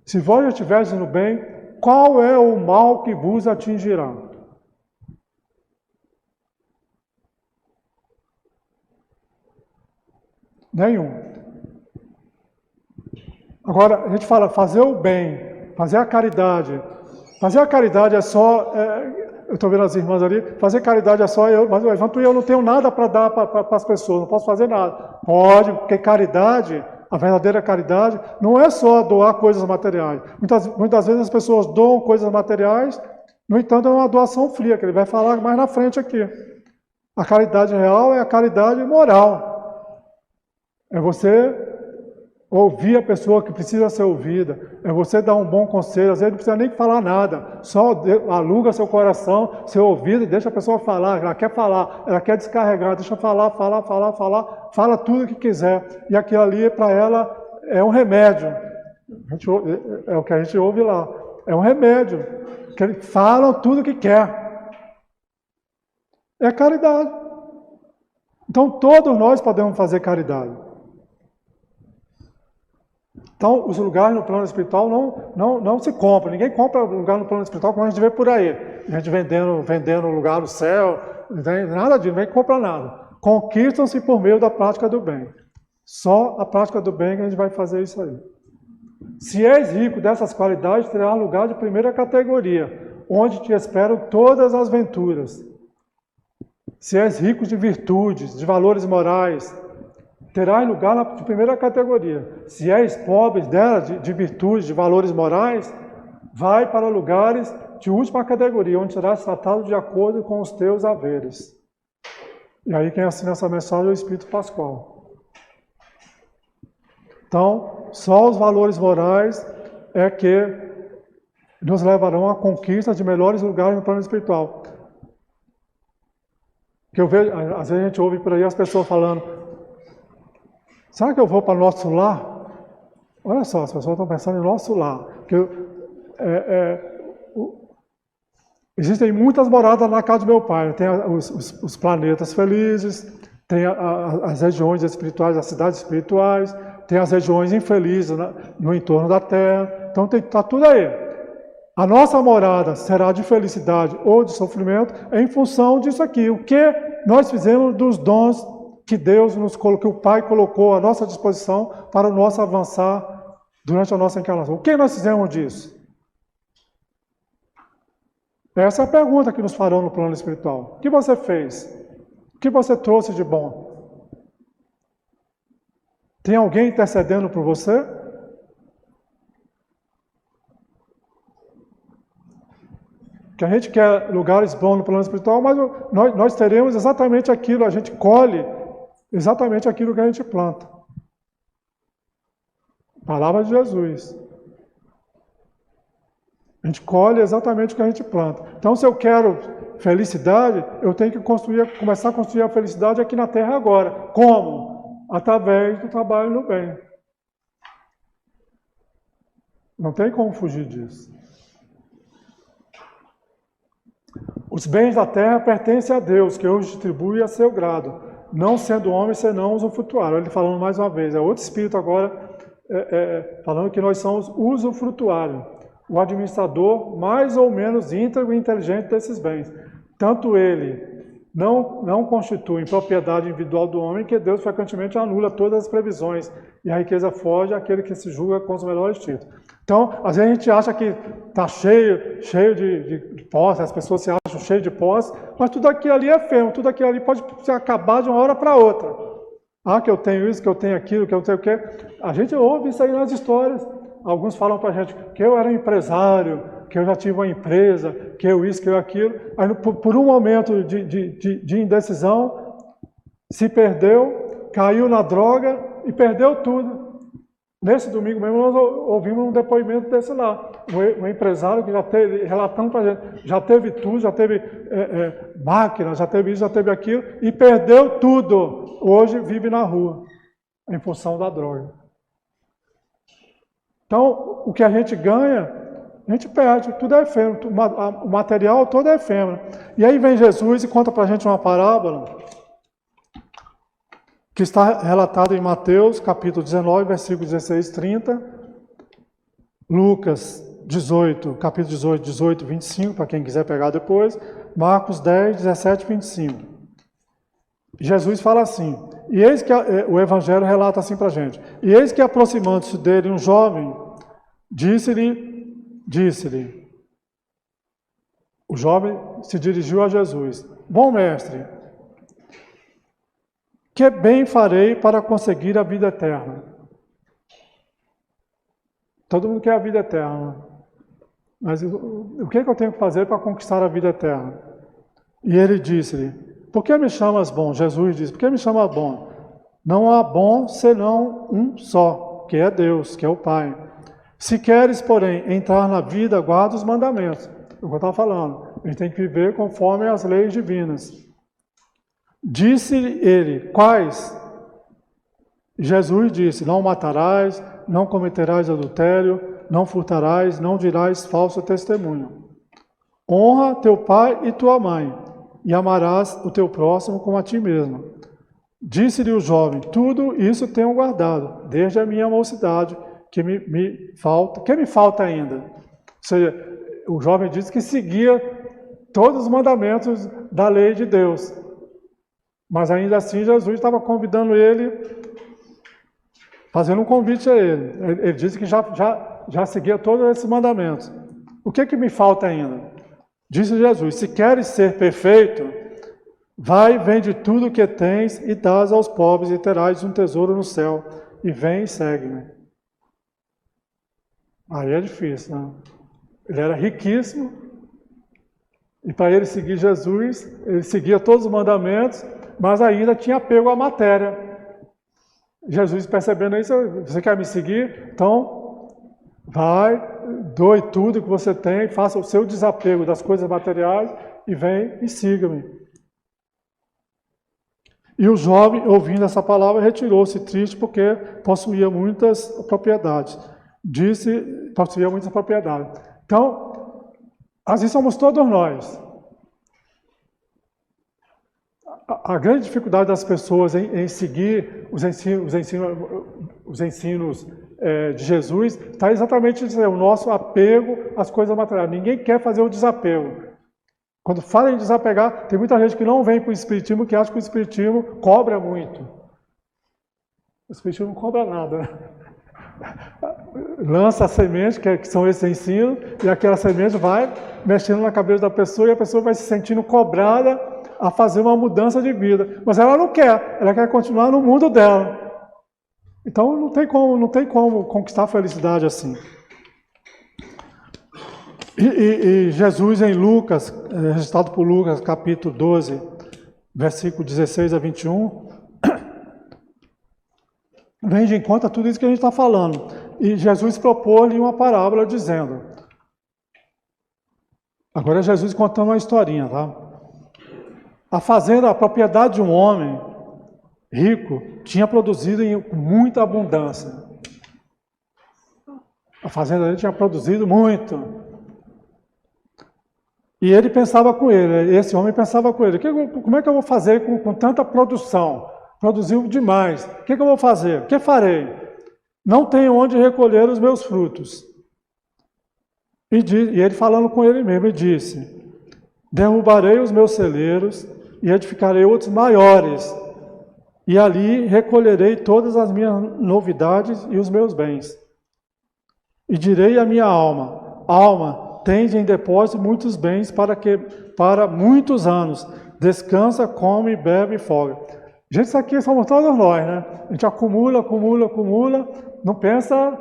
se vós estiverdes no bem, qual é o mal que vos atingirá? Nenhum. Agora, a gente fala fazer o bem, fazer a caridade. Fazer a caridade é só... eu estou vendo as irmãs ali. Fazer caridade é só eu, mas o Evangelho, eu não tenho nada para dar para as pessoas, não posso fazer nada. Pode, porque caridade, a verdadeira caridade, não é só doar coisas materiais. Muitas vezes as pessoas doam coisas materiais, no entanto é uma doação fria, que ele vai falar mais na frente aqui. A caridade real é a caridade moral. É você ouvir a pessoa que precisa ser ouvida, é você dar um bom conselho, às vezes não precisa nem falar nada, só aluga seu coração, seu ouvido e deixa a pessoa falar, ela quer descarregar, deixa falar, fala tudo o que quiser, e aquilo ali para ela é um remédio, é o que a gente ouve lá, é um remédio, que eles falam tudo o que quer, é caridade. Então todos nós podemos fazer caridade. Então, os lugares no plano espiritual não se compram. Ninguém compra lugar no plano espiritual como a gente vê por aí. A gente vendendo lugar no céu, nada disso, ninguém compra nada. Conquistam-se por meio da prática do bem. Só a prática do bem que a gente vai fazer isso aí. Se és rico dessas qualidades, terá lugar de primeira categoria, onde te esperam todas as venturas. Se és rico de virtudes, de valores morais, terás lugar de primeira categoria. Se és pobre dela, de virtudes, de valores morais, vai para lugares de última categoria, onde serás tratado de acordo com os teus haveres. E aí quem assina essa mensagem é o Espírito Pascoal. Então, só os valores morais é que nos levarão à conquista de melhores lugares no plano espiritual. Que eu vejo, às vezes a gente ouve por aí as pessoas falando: será que eu vou para o nosso lar? Olha só, as pessoas estão pensando em nosso lar. Existem muitas moradas na casa do meu pai. Tem os planetas felizes, tem as regiões espirituais, as cidades espirituais, tem as regiões infelizes no entorno da Terra. Então está tudo aí. A nossa morada será de felicidade ou de sofrimento em função disso aqui. O que nós fizemos dos dons que Deus nos colocou, que o Pai colocou à nossa disposição para o nosso avançar durante a nossa encarnação. O que nós fizemos disso? Essa é a pergunta que nos farão no plano espiritual. O que você fez? O que você trouxe de bom? Tem alguém intercedendo por você? Que a gente quer lugares bons no plano espiritual, mas nós teremos exatamente aquilo, a gente colhe exatamente aquilo que a gente planta. Palavra de Jesus. A gente colhe exatamente o que a gente planta. Então, se eu quero felicidade, eu tenho que começar a construir a felicidade aqui na Terra agora. Como? Através do trabalho no bem. Não tem como fugir disso. Os bens da Terra pertencem a Deus, que os distribui a seu grado. Não sendo homem, senão usufrutuário. Ele falando mais uma vez, é outro espírito agora, falando que nós somos usufrutuário, o administrador mais ou menos íntegro e inteligente desses bens. Tanto ele não constitui propriedade individual do homem, que Deus frequentemente anula todas as previsões, e a riqueza foge àquele que se julga com os melhores títulos. Então, às vezes a gente acha que está cheio de posse, as pessoas se acham cheias de posse, mas tudo aquilo ali é feio, tudo aquilo ali pode se acabar de uma hora para outra. Ah, que eu tenho isso, que eu tenho aquilo, que eu tenho o quê. A gente ouve isso aí nas histórias. Alguns falam para a gente que eu era empresário, que eu já tive uma empresa, que eu isso, que eu aquilo. Aí, por um momento de indecisão, se perdeu, caiu na droga e perdeu tudo. Nesse domingo mesmo nós ouvimos um depoimento desse lá. Um empresário que já teve, relatando para a gente, já teve tudo, já teve máquina, já teve isso, já teve aquilo, e perdeu tudo. Hoje vive na rua, em função da droga. Então, o que a gente ganha A gente perde, tudo é efêmero, o material todo é efêmero. E aí vem Jesus e conta para a gente uma parábola que está relatada em Mateus, capítulo 19, versículo 16, 30, Lucas 18, capítulo 18, 25, para quem quiser pegar depois, Marcos 10, 17, 25. Jesus fala assim, e eis que o Evangelho relata assim para a gente, e eis que aproximando-se dele um jovem, disse-lhe, o jovem se dirigiu a Jesus, bom mestre, que bem farei para conseguir a vida eterna? Todo mundo quer a vida eterna, mas o que eu tenho que fazer para conquistar a vida eterna? E ele disse-lhe, por que me chamas bom? Jesus disse, por que me chamas bom? Não há bom senão um só, que é Deus, que é o Pai. Se queres, porém, entrar na vida, guarda os mandamentos. É o que eu estava falando. A gente tem que viver conforme as leis divinas. Disse ele, quais? Jesus disse, não matarás, não cometerás adultério, não furtarás, não dirás falso testemunho. Honra teu pai e tua mãe, e amarás o teu próximo como a ti mesmo. Disse-lhe o jovem, tudo isso tenho guardado, desde a minha mocidade, que me falta ainda? Ou seja, o jovem disse que seguia todos os mandamentos da lei de Deus. Mas ainda assim Jesus estava convidando ele, fazendo um convite a ele. Ele disse que já seguia todos esses mandamentos. O que me falta ainda? Disse Jesus, se queres ser perfeito, vai, vende tudo o que tens e dás aos pobres e terás um tesouro no céu. E vem e segue-me. Aí é difícil, né? Ele era riquíssimo e para ele seguir Jesus, ele seguia todos os mandamentos, mas ainda tinha apego à matéria. Jesus, percebendo isso, você quer me seguir? Então, vai, doe tudo que você tem, faça o seu desapego das coisas materiais e vem e siga-me. E o jovem, ouvindo essa palavra, retirou-se triste porque possuía muitas propriedades. Possuía muitas propriedades. Então, assim somos todos nós. A grande dificuldade das pessoas em seguir os ensinos de Jesus está exatamente o nosso apego às coisas materiais. Ninguém quer fazer o desapego. Quando fala em desapegar, tem muita gente que não vem para o Espiritismo, que acha que o Espiritismo cobra muito. O Espiritismo não cobra nada, né? Lança a semente, que são esses ensinos, e aquela semente vai mexendo na cabeça da pessoa, e a pessoa vai se sentindo cobrada a fazer uma mudança de vida. Mas ela não quer, ela quer continuar no mundo dela. Então não tem como conquistar a felicidade assim. E Jesus em Lucas, registrado por Lucas, capítulo 12, versículo 16 a 21, vem de encontro a tudo isso que a gente está falando. E Jesus propôs-lhe uma parábola dizendo, agora é Jesus contando uma historinha, tá? A fazenda, a propriedade de um homem rico, tinha produzido em muita abundância. A fazenda dele tinha produzido muito. E ele pensava com ele, esse homem pensava com ele, como é que eu vou fazer com tanta produção? Produziu demais, o que eu vou fazer? O que farei? Não tenho onde recolher os meus frutos. E ele falando com ele mesmo, ele disse, derrubarei os meus celeiros e edificarei outros maiores, e ali recolherei todas as minhas novidades e os meus bens. E direi à minha alma, alma, tens em depósito muitos bens para muitos anos. Descansa, come, bebe e folga. Gente, isso aqui somos todos nós, né? A gente acumula, não pensa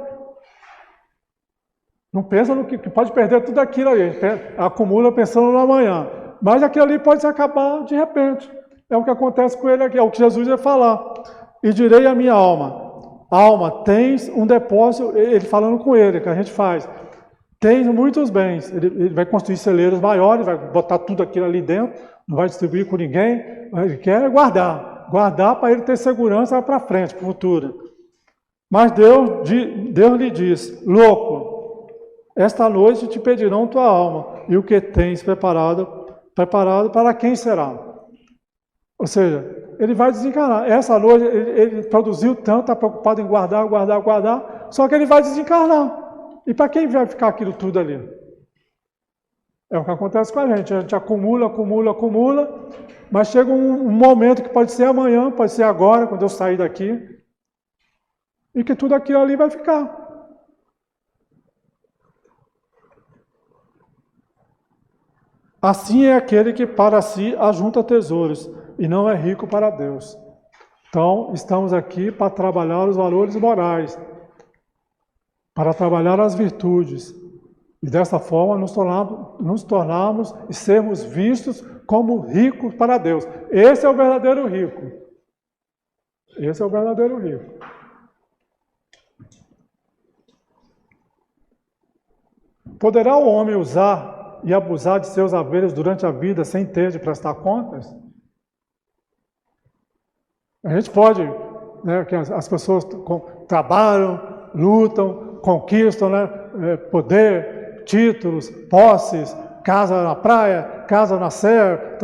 no que pode perder tudo aquilo ali. A gente acumula pensando no amanhã. Mas aquilo ali pode se acabar de repente. É o que acontece com ele aqui, é o que Jesus ia falar. E direi à minha alma, alma, tens um depósito, ele falando com ele, que a gente faz. Tens muitos bens, ele vai construir celeiros maiores, vai botar tudo aquilo ali dentro, não vai distribuir com ninguém, ele quer guardar para ele ter segurança para frente, para o futuro. Mas Deus lhe diz, louco, Esta noite te pedirão tua alma, e o que tens preparado para quem será? Ou seja, ele vai desencarnar. Essa noite ele produziu tanto, está preocupado em guardar, só que ele vai desencarnar. E para quem vai ficar aquilo tudo ali? É o que acontece com a gente acumula, mas chega um momento que pode ser amanhã, pode ser agora, quando eu sair daqui, e que tudo aquilo ali vai ficar. Assim é aquele que para si ajunta tesouros, e não é rico para Deus. Então, estamos aqui para trabalhar os valores morais, para trabalhar as virtudes, e dessa forma nos tornarmos e sermos vistos como ricos para Deus. Esse é o verdadeiro rico. Esse é o verdadeiro rico. Poderá o homem usar e abusar de seus haveres durante a vida sem ter de prestar contas? A gente pode, né, que as pessoas trabalham, lutam, conquistam, né, poder, títulos, posses, casa na praia, casa na serra.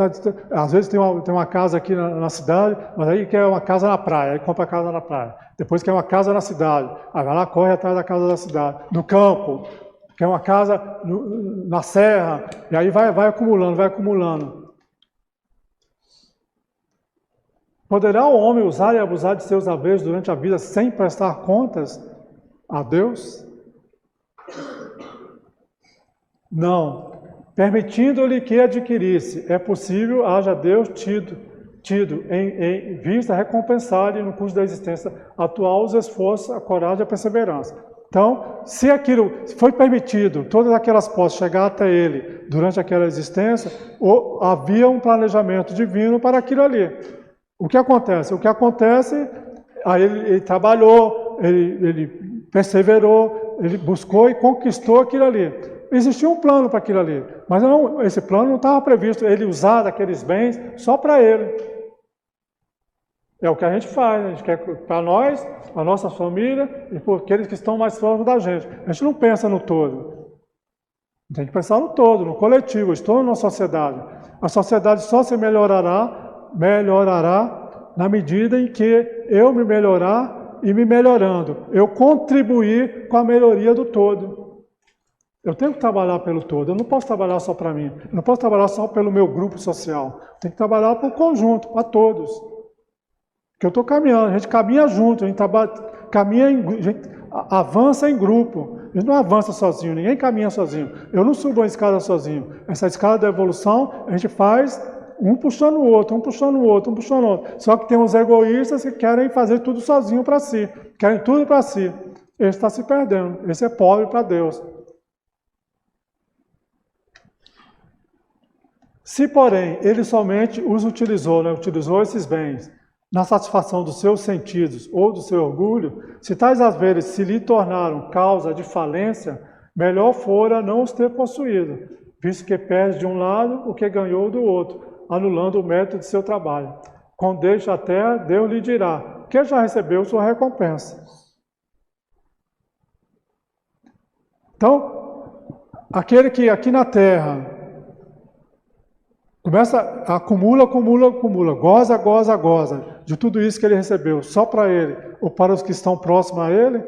Às vezes tem uma casa aqui na cidade, mas aí quer uma casa na praia, aí compra a casa na praia. Depois quer uma casa na cidade, aí vai lá, corre atrás da casa da cidade. No campo, quer uma casa na serra, e aí vai acumulando. Poderá o homem usar e abusar de seus haveres durante a vida sem prestar contas a Deus? Não. Permitindo-lhe que adquirisse, é possível, haja Deus tido em vista recompensar-lhe no curso da existência atual os esforços, a coragem e a perseverança. Então, se aquilo foi permitido, todas aquelas posses chegar até ele durante aquela existência, havia um planejamento divino para aquilo ali. O que acontece? Aí ele trabalhou, ele perseverou, ele buscou e conquistou aquilo ali. Existia um plano para aquilo ali, mas esse plano não estava previsto, ele usar aqueles bens só para ele. É o que a gente faz, a gente quer para nós, a nossa família e por aqueles que estão mais próximos da gente. A gente não pensa no todo. Tem que pensar no todo, no coletivo. Eu estou numa sociedade. A sociedade só se melhorará na medida em que eu me melhorar e me melhorando, eu contribuir com a melhoria do todo. Eu tenho que trabalhar pelo todo, eu não posso trabalhar só para mim, eu não posso trabalhar só pelo meu grupo social, eu tenho que trabalhar para o conjunto, para todos. Porque eu estou caminhando, a gente caminha junto, a gente avança em grupo, a gente não avança sozinho, ninguém caminha sozinho. Eu não subo a escada sozinho, essa escada da evolução a gente faz um puxando o outro, um puxando o outro. Só que tem os egoístas que querem fazer tudo sozinho para si, querem tudo para si. Esse está se perdendo, esse é pobre para Deus. Se, porém, ele somente os utilizou, né, utilizou esses bens na satisfação dos seus sentidos ou do seu orgulho, se tais haveres se lhe tornaram causa de falência, melhor fora não os ter possuído, visto que perde de um lado o que ganhou do outro, anulando o mérito de seu trabalho. Quando deixa a terra, Deus lhe dirá, que já recebeu sua recompensa. Então, aquele que aqui na terra começa, acumula, goza de tudo isso que ele recebeu, só para ele ou para os que estão próximos a ele,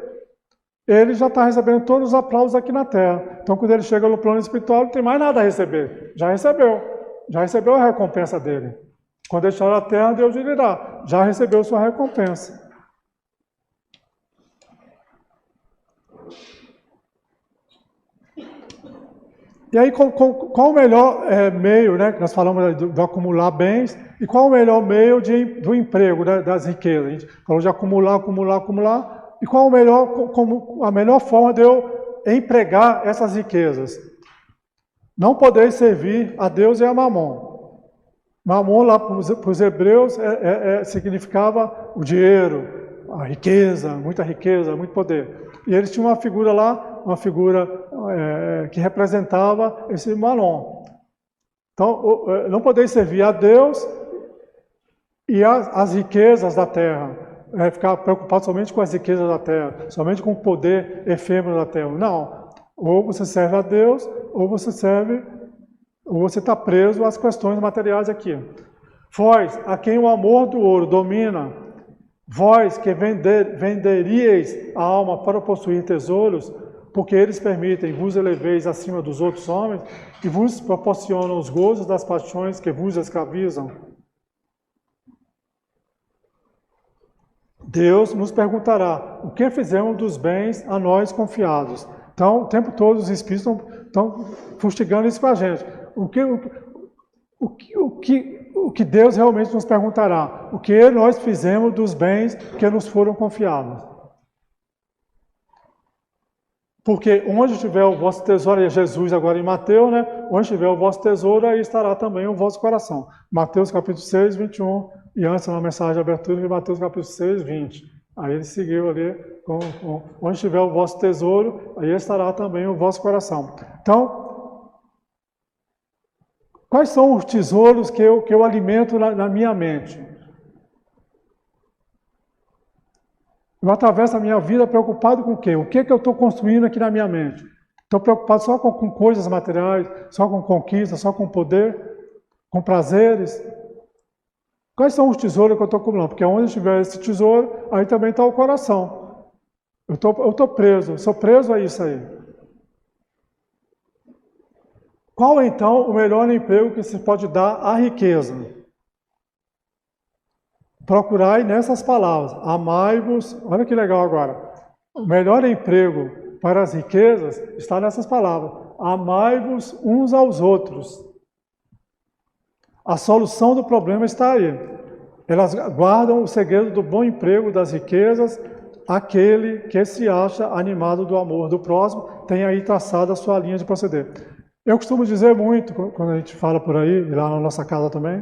ele já está recebendo todos os aplausos aqui na terra. Então, quando ele chega no plano espiritual, não tem mais nada a receber. Já recebeu a recompensa dele. Quando deixar a terra, Deus lhe dirá, já recebeu sua recompensa. E aí, qual o melhor meio, né? Nós falamos de acumular bens, e qual o melhor meio do emprego, né, das riquezas? A gente falou de acumular, e qual a melhor forma de eu empregar essas riquezas? Não podeis servir a Deus e a Mamon. Mamon, lá para os hebreus, significava o dinheiro, a riqueza, muito poder. E eles tinham uma figura lá, que representava esse Mamon. Então, não podeis servir a Deus e as riquezas da terra. Ficar preocupado somente com as riquezas da terra, somente com o poder efêmero da terra. Não. Ou você serve a Deus, ou você está preso às questões materiais aqui. Vós, a quem o amor do ouro domina, vós que venderíeis a alma para possuir tesouros, porque eles permitem vos eleveis acima dos outros homens e vos proporcionam os gozos das paixões que vos escravizam. Deus nos perguntará, o que fizemos dos bens a nós confiados? Então, o tempo todo os Espíritos estão fustigando isso para a gente. O que Deus realmente nos perguntará? O que nós fizemos dos bens que nos foram confiados? Porque onde estiver o vosso tesouro, é Jesus agora em Mateus, né? Onde estiver o vosso tesouro, aí estará também o vosso coração. Mateus capítulo 6, 21, e antes na mensagem de abertura de Mateus capítulo 6, 20. Aí ele seguiu ali, onde estiver o vosso tesouro, aí estará também o vosso coração. Então, quais são os tesouros que eu alimento na minha mente? Eu atravesso a minha vida preocupado com o quê? O que eu estou construindo aqui na minha mente? Estou preocupado só com coisas materiais, só com conquista, só com poder, com prazeres? Quais são os tesouros que eu estou acumulando? Porque onde estiver esse tesouro, aí também está o coração. Eu estou preso, sou preso a isso aí. Qual então o melhor emprego que se pode dar à riqueza? Procurai nessas palavras, amai-vos, olha que legal agora. O melhor emprego para as riquezas está nessas palavras, amai-vos uns aos outros. A solução do problema está aí. Elas guardam o segredo do bom emprego das riquezas, aquele que se acha animado do amor do próximo, tem aí traçado a sua linha de proceder. Eu costumo dizer muito, quando a gente fala por aí, e lá na nossa casa também,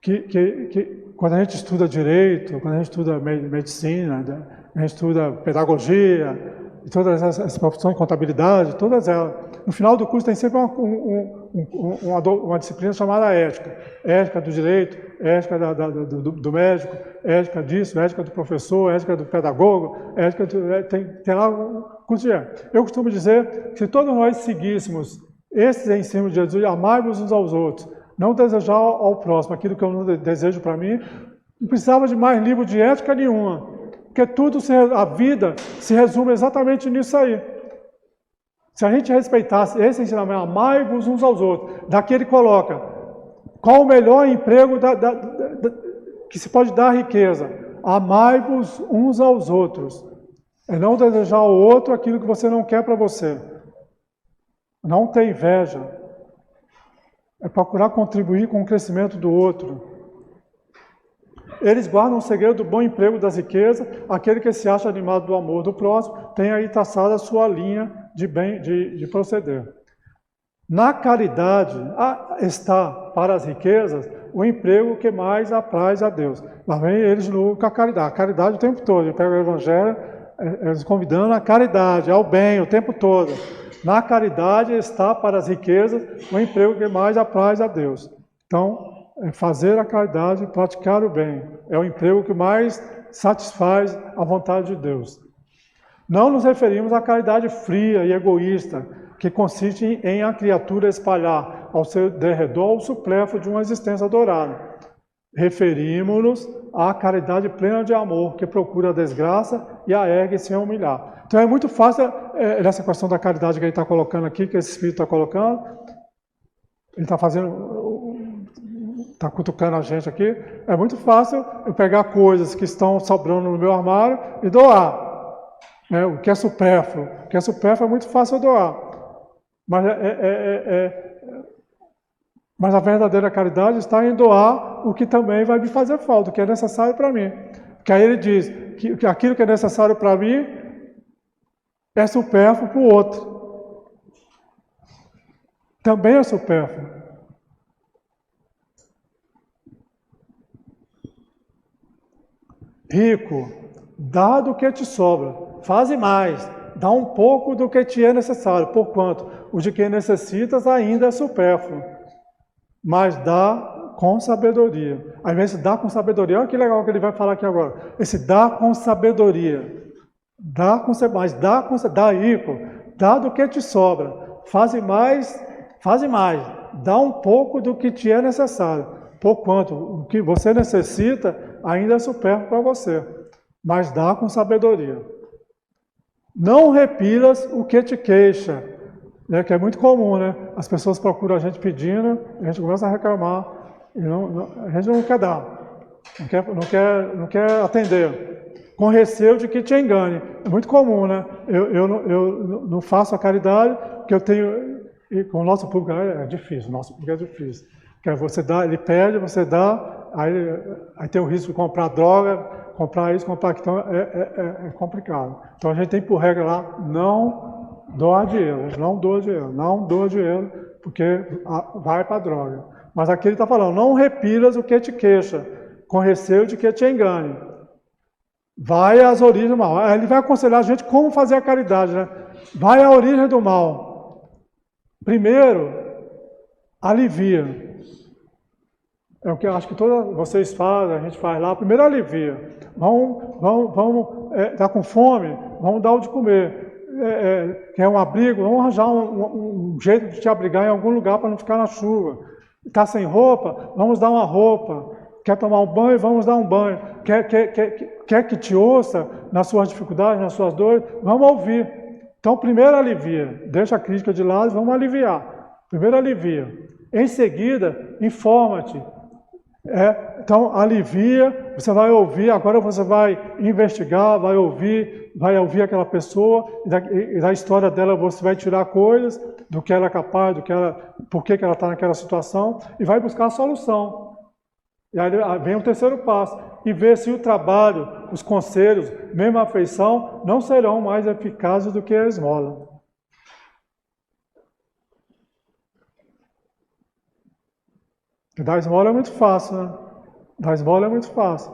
que quando a gente estuda direito, quando a gente estuda medicina, a gente estuda pedagogia, e todas essas profissões, contabilidade, todas elas, no final do curso tem sempre uma disciplina chamada ética. Ética do direito, ética do médico, ética disso, ética do professor, ética do pedagogo, ética tem lá um curso de ética. Eu costumo dizer que se todos nós seguíssemos esses ensinos de Jesus, amar-vos uns aos outros, não desejar ao próximo aquilo que eu não desejo para mim, não precisava de mais livro de ética nenhuma. Porque a vida se resume exatamente nisso aí. Se a gente respeitasse esse ensinamento, amai-vos uns aos outros, daqui ele coloca, qual o melhor emprego que se pode dar à riqueza? Amai-vos uns aos outros. É não desejar ao outro aquilo que você não quer para você. Não ter inveja. É procurar contribuir com o crescimento do outro. Eles guardam o segredo do bom emprego das riquezas, aquele que se acha animado do amor do próximo, tem aí traçada a sua linha de proceder. Na caridade está para as riquezas o emprego que mais apraz a Deus. Lá vem eles com a caridade o tempo todo. Ele pega o Evangelho, eles convidando a caridade, ao bem o tempo todo. Na caridade está para as riquezas o emprego que mais apraz a Deus. Então, fazer a caridade, praticar o bem, é o emprego que mais satisfaz a vontade de Deus. Não nos referimos à caridade fria e egoísta, que consiste em a criatura espalhar ao seu derredor o supléfluo de uma existência adorada. Referimos-nos à caridade plena de amor, que procura a desgraça e a ergue sem humilhar. Então é muito fácil, nessa questão da caridade que ele está colocando aqui, que esse Espírito está colocando, ele está cutucando a gente aqui, é muito fácil eu pegar coisas que estão sobrando no meu armário e doar. O que é supérfluo. O que é supérfluo é muito fácil eu doar. Mas a verdadeira caridade está em doar o que também vai me fazer falta, o que é necessário para mim. Porque aí ele diz que aquilo que é necessário para mim é supérfluo para o outro. Também é supérfluo. Rico, dá do que te sobra, faze mais, dá um pouco do que te é necessário, porquanto o de que necessitas ainda é supérfluo, mas dá com sabedoria. Ao invés de dar com sabedoria, olha que legal que ele vai falar aqui agora, esse dá com sabedoria. Dá com mais, dá ímpar, dá do que te sobra. Faze mais, dá um pouco do que te é necessário, porquanto o que você necessita ainda é supérfluo para você, mas dá com sabedoria. Não repilas o que te queixa, né, que é muito comum, né? As pessoas procuram a gente pedindo, a gente começa a reclamar, e a gente não quer dar, não quer atender. Com receio de que te engane. É muito comum, né? Eu não faço a caridade, porque eu tenho... E com o nosso público é difícil, o nosso público é difícil. Porque você dá, ele pede, você dá, aí tem o risco de comprar droga, comprar isso, comprar aquilo, então é complicado. Então a gente tem por regra lá, não doa dinheiro, porque vai para a droga. Mas aqui ele está falando, não repilas o que te queixa, com receio de que te engane. Vai às origens do mal. Ele vai aconselhar a gente como fazer a caridade, né? Vai à origem do mal. Primeiro, alivia. É o que eu acho que todos vocês fazem, a gente faz lá. Primeiro alivia. Vamos tá com fome? Vamos dar o de comer. Quer um abrigo? Vamos arranjar um jeito de te abrigar em algum lugar para não ficar na chuva. Está sem roupa? Vamos dar uma roupa. Quer tomar um banho? Vamos dar um banho. Quer que te ouça nas suas dificuldades, nas suas dores? Vamos ouvir. Então, primeiro alivia. Deixa a crítica de lado e vamos aliviar. Primeiro alivia. Em seguida, informa-te. Então, alivia, você vai ouvir, agora você vai investigar, vai ouvir aquela pessoa, e da história dela você vai tirar coisas do que ela é capaz, por que ela está naquela situação, e vai buscar a solução. E aí vem o terceiro passo, e ver se o trabalho, os conselhos, mesmo a afeição, não serão mais eficazes do que a esmola. Dar esmola é muito fácil, né? Dar esmola é muito fácil.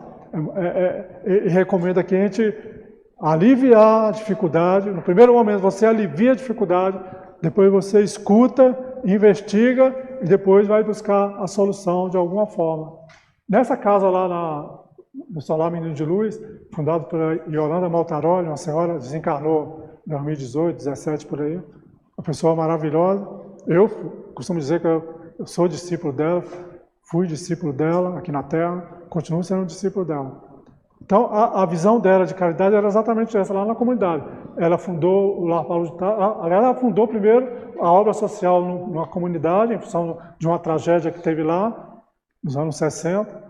E recomenda que a gente aliviar a dificuldade. No primeiro momento você alivia a dificuldade, depois você escuta, investiga e depois vai buscar a solução de alguma forma. Nessa casa lá no Solar Menino de Luz, fundado por Yolanda Maltaroli, uma senhora desencarnou em 2018, 2017 por aí, uma pessoa maravilhosa. Eu costumo dizer que eu sou discípulo dela, fui discípulo dela aqui na Terra, continuo sendo discípulo dela. Então, a visão dela de caridade era exatamente essa, lá na comunidade. Ela fundou o Lar Paulo de Tarso, ela fundou primeiro a obra social numa comunidade, em função de uma tragédia que teve lá, nos anos 60.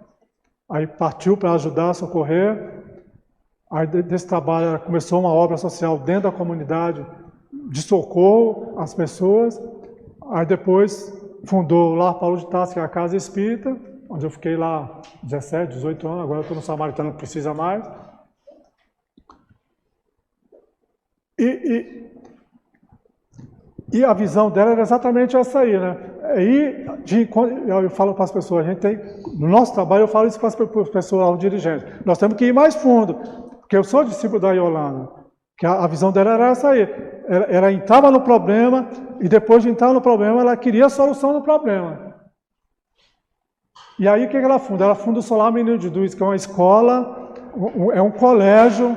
Aí partiu para ajudar, socorrer. Aí desse trabalho ela começou uma obra social dentro da comunidade de socorro às pessoas. Aí depois fundou o Lar Paulo de Tarso, que é a Casa Espírita, onde eu fiquei lá 17, 18 anos, agora eu estou no Samaritano, não precisa mais. E a visão dela era exatamente essa aí, né? Eu falo para as pessoas, a gente tem, no nosso trabalho eu falo isso para as pessoas, aos dirigentes, nós temos que ir mais fundo, porque eu sou discípulo da Yolanda, que a visão dela era essa aí, ela entrava no problema, e depois de entrar no problema, ela queria a solução do problema. E aí o que ela funda? Ela funda o Solar Menino de Luz, que é uma escola, é um colégio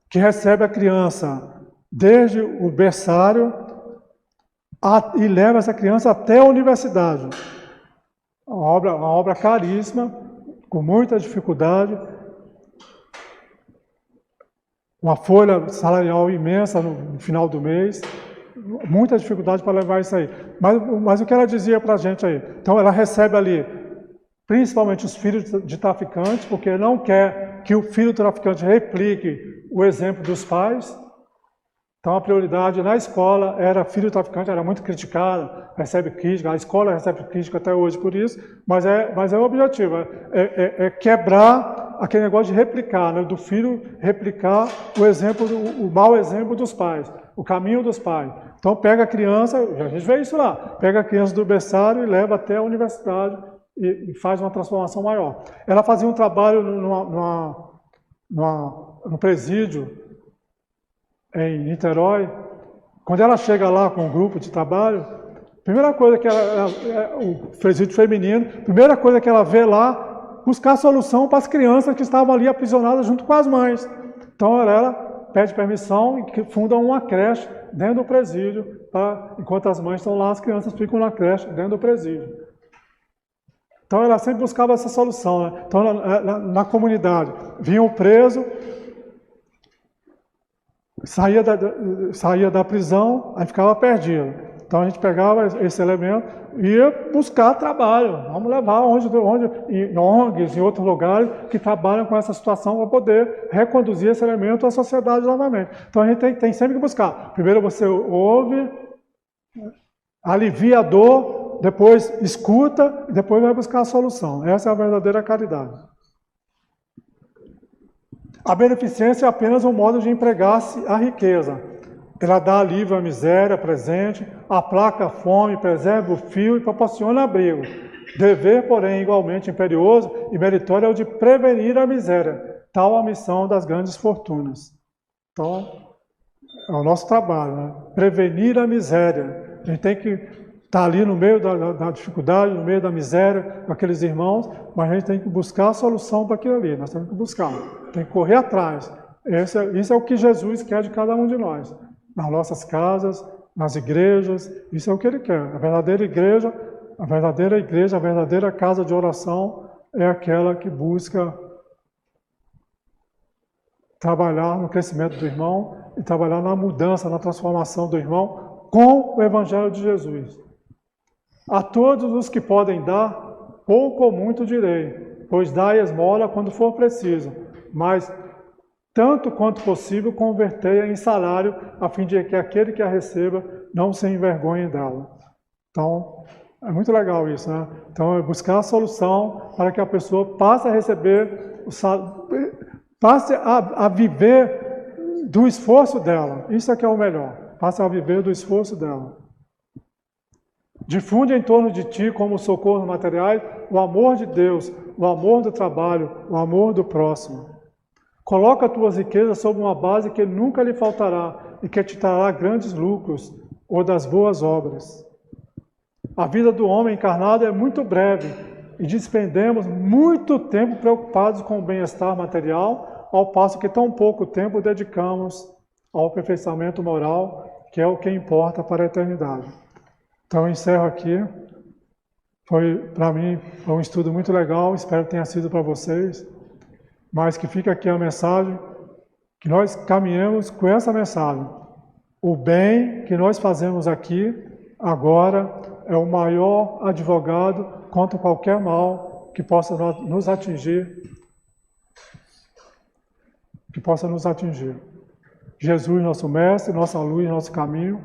que recebe a criança desde o berçário, e leva essa criança até a universidade. Uma obra caríssima, com muita dificuldade, uma folha salarial imensa no final do mês, muita dificuldade para levar isso aí. Mas o que ela dizia para a gente aí? Então ela recebe ali, principalmente os filhos de traficantes, porque não quer que o filho traficante replique o exemplo dos pais. Então a prioridade na escola era filho traficante, era muito criticada, recebe crítica, a escola recebe crítica até hoje por isso, mas é o objetivo, é quebrar aquele negócio de replicar, né, do filho replicar o mau exemplo dos pais, o caminho dos pais. Então pega a criança, a gente vê isso lá, pega a criança do berçário e leva até a universidade e faz uma transformação maior. Ela fazia um trabalho no presídio, em Niterói. Quando ela chega lá com um grupo de trabalho, primeira coisa que o presídio feminino, primeira coisa que ela vê lá, buscar solução para as crianças que estavam ali aprisionadas junto com as mães. Então ela pede permissão e fundam uma creche dentro do presídio, enquanto as mães estão lá, as crianças ficam na creche dentro do presídio. Então ela sempre buscava essa solução, né? Então na comunidade vinha o preso, saía da prisão, aí ficava perdido. Então a gente pegava esse elemento e ia buscar trabalho. Vamos levar em ONGs, em outros lugares que trabalham com essa situação para poder reconduzir esse elemento à sociedade novamente. Então a gente tem sempre que buscar. Primeiro você ouve, alivia a dor, depois escuta e depois vai buscar a solução. Essa é a verdadeira caridade. A beneficência é apenas um modo de empregar-se a riqueza. Ela dá alívio à miséria presente, aplaca a fome, preserva o fio e proporciona abrigo. Dever, porém, igualmente imperioso e meritório é o de prevenir a miséria, tal a missão das grandes fortunas. Então, é o nosso trabalho, né? Prevenir a miséria. A gente tem que estar ali no meio da dificuldade, no meio da miséria, com aqueles irmãos, mas a gente tem que buscar a solução para aquilo ali. Nós temos que buscar, tem que correr atrás. Isso é o que Jesus quer de cada um de nós. Nas nossas casas, nas igrejas, isso é o que Ele quer. A verdadeira igreja, a verdadeira casa de oração é aquela que busca trabalhar no crescimento do irmão e trabalhar na mudança, na transformação do irmão com o Evangelho de Jesus. A todos os que podem dar, pouco ou muito direi, pois dai esmola quando for preciso, mas tanto quanto possível, convertei-a em salário, a fim de que aquele que a receba não se envergonhe dela. Então, é muito legal isso, né? Então, é buscar a solução para que a pessoa passe a receber, passe a viver do esforço dela. Isso é que é o melhor. Passe a viver do esforço dela. Difunde em torno de ti, como socorro materiais, o amor de Deus, o amor do trabalho, o amor do próximo. Coloca tuas riquezas sob uma base que nunca lhe faltará e que te trará grandes lucros ou das boas obras. A vida do homem encarnado é muito breve e despendemos muito tempo preocupados com o bem-estar material, ao passo que tão pouco tempo dedicamos ao aperfeiçoamento moral, que é o que importa para a eternidade. Então eu encerro aqui. Para mim, foi um estudo muito legal, espero que tenha sido para vocês. Mas que fica aqui a mensagem, que nós caminhemos com essa mensagem. O bem que nós fazemos aqui, agora, é o maior advogado contra qualquer mal que possa nos atingir. Jesus, nosso mestre, nossa luz, nosso caminho,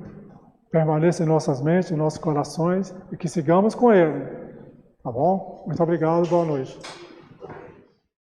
permaneça em nossas mentes, em nossos corações, e que sigamos com Ele. Tá bom? Muito obrigado, boa noite.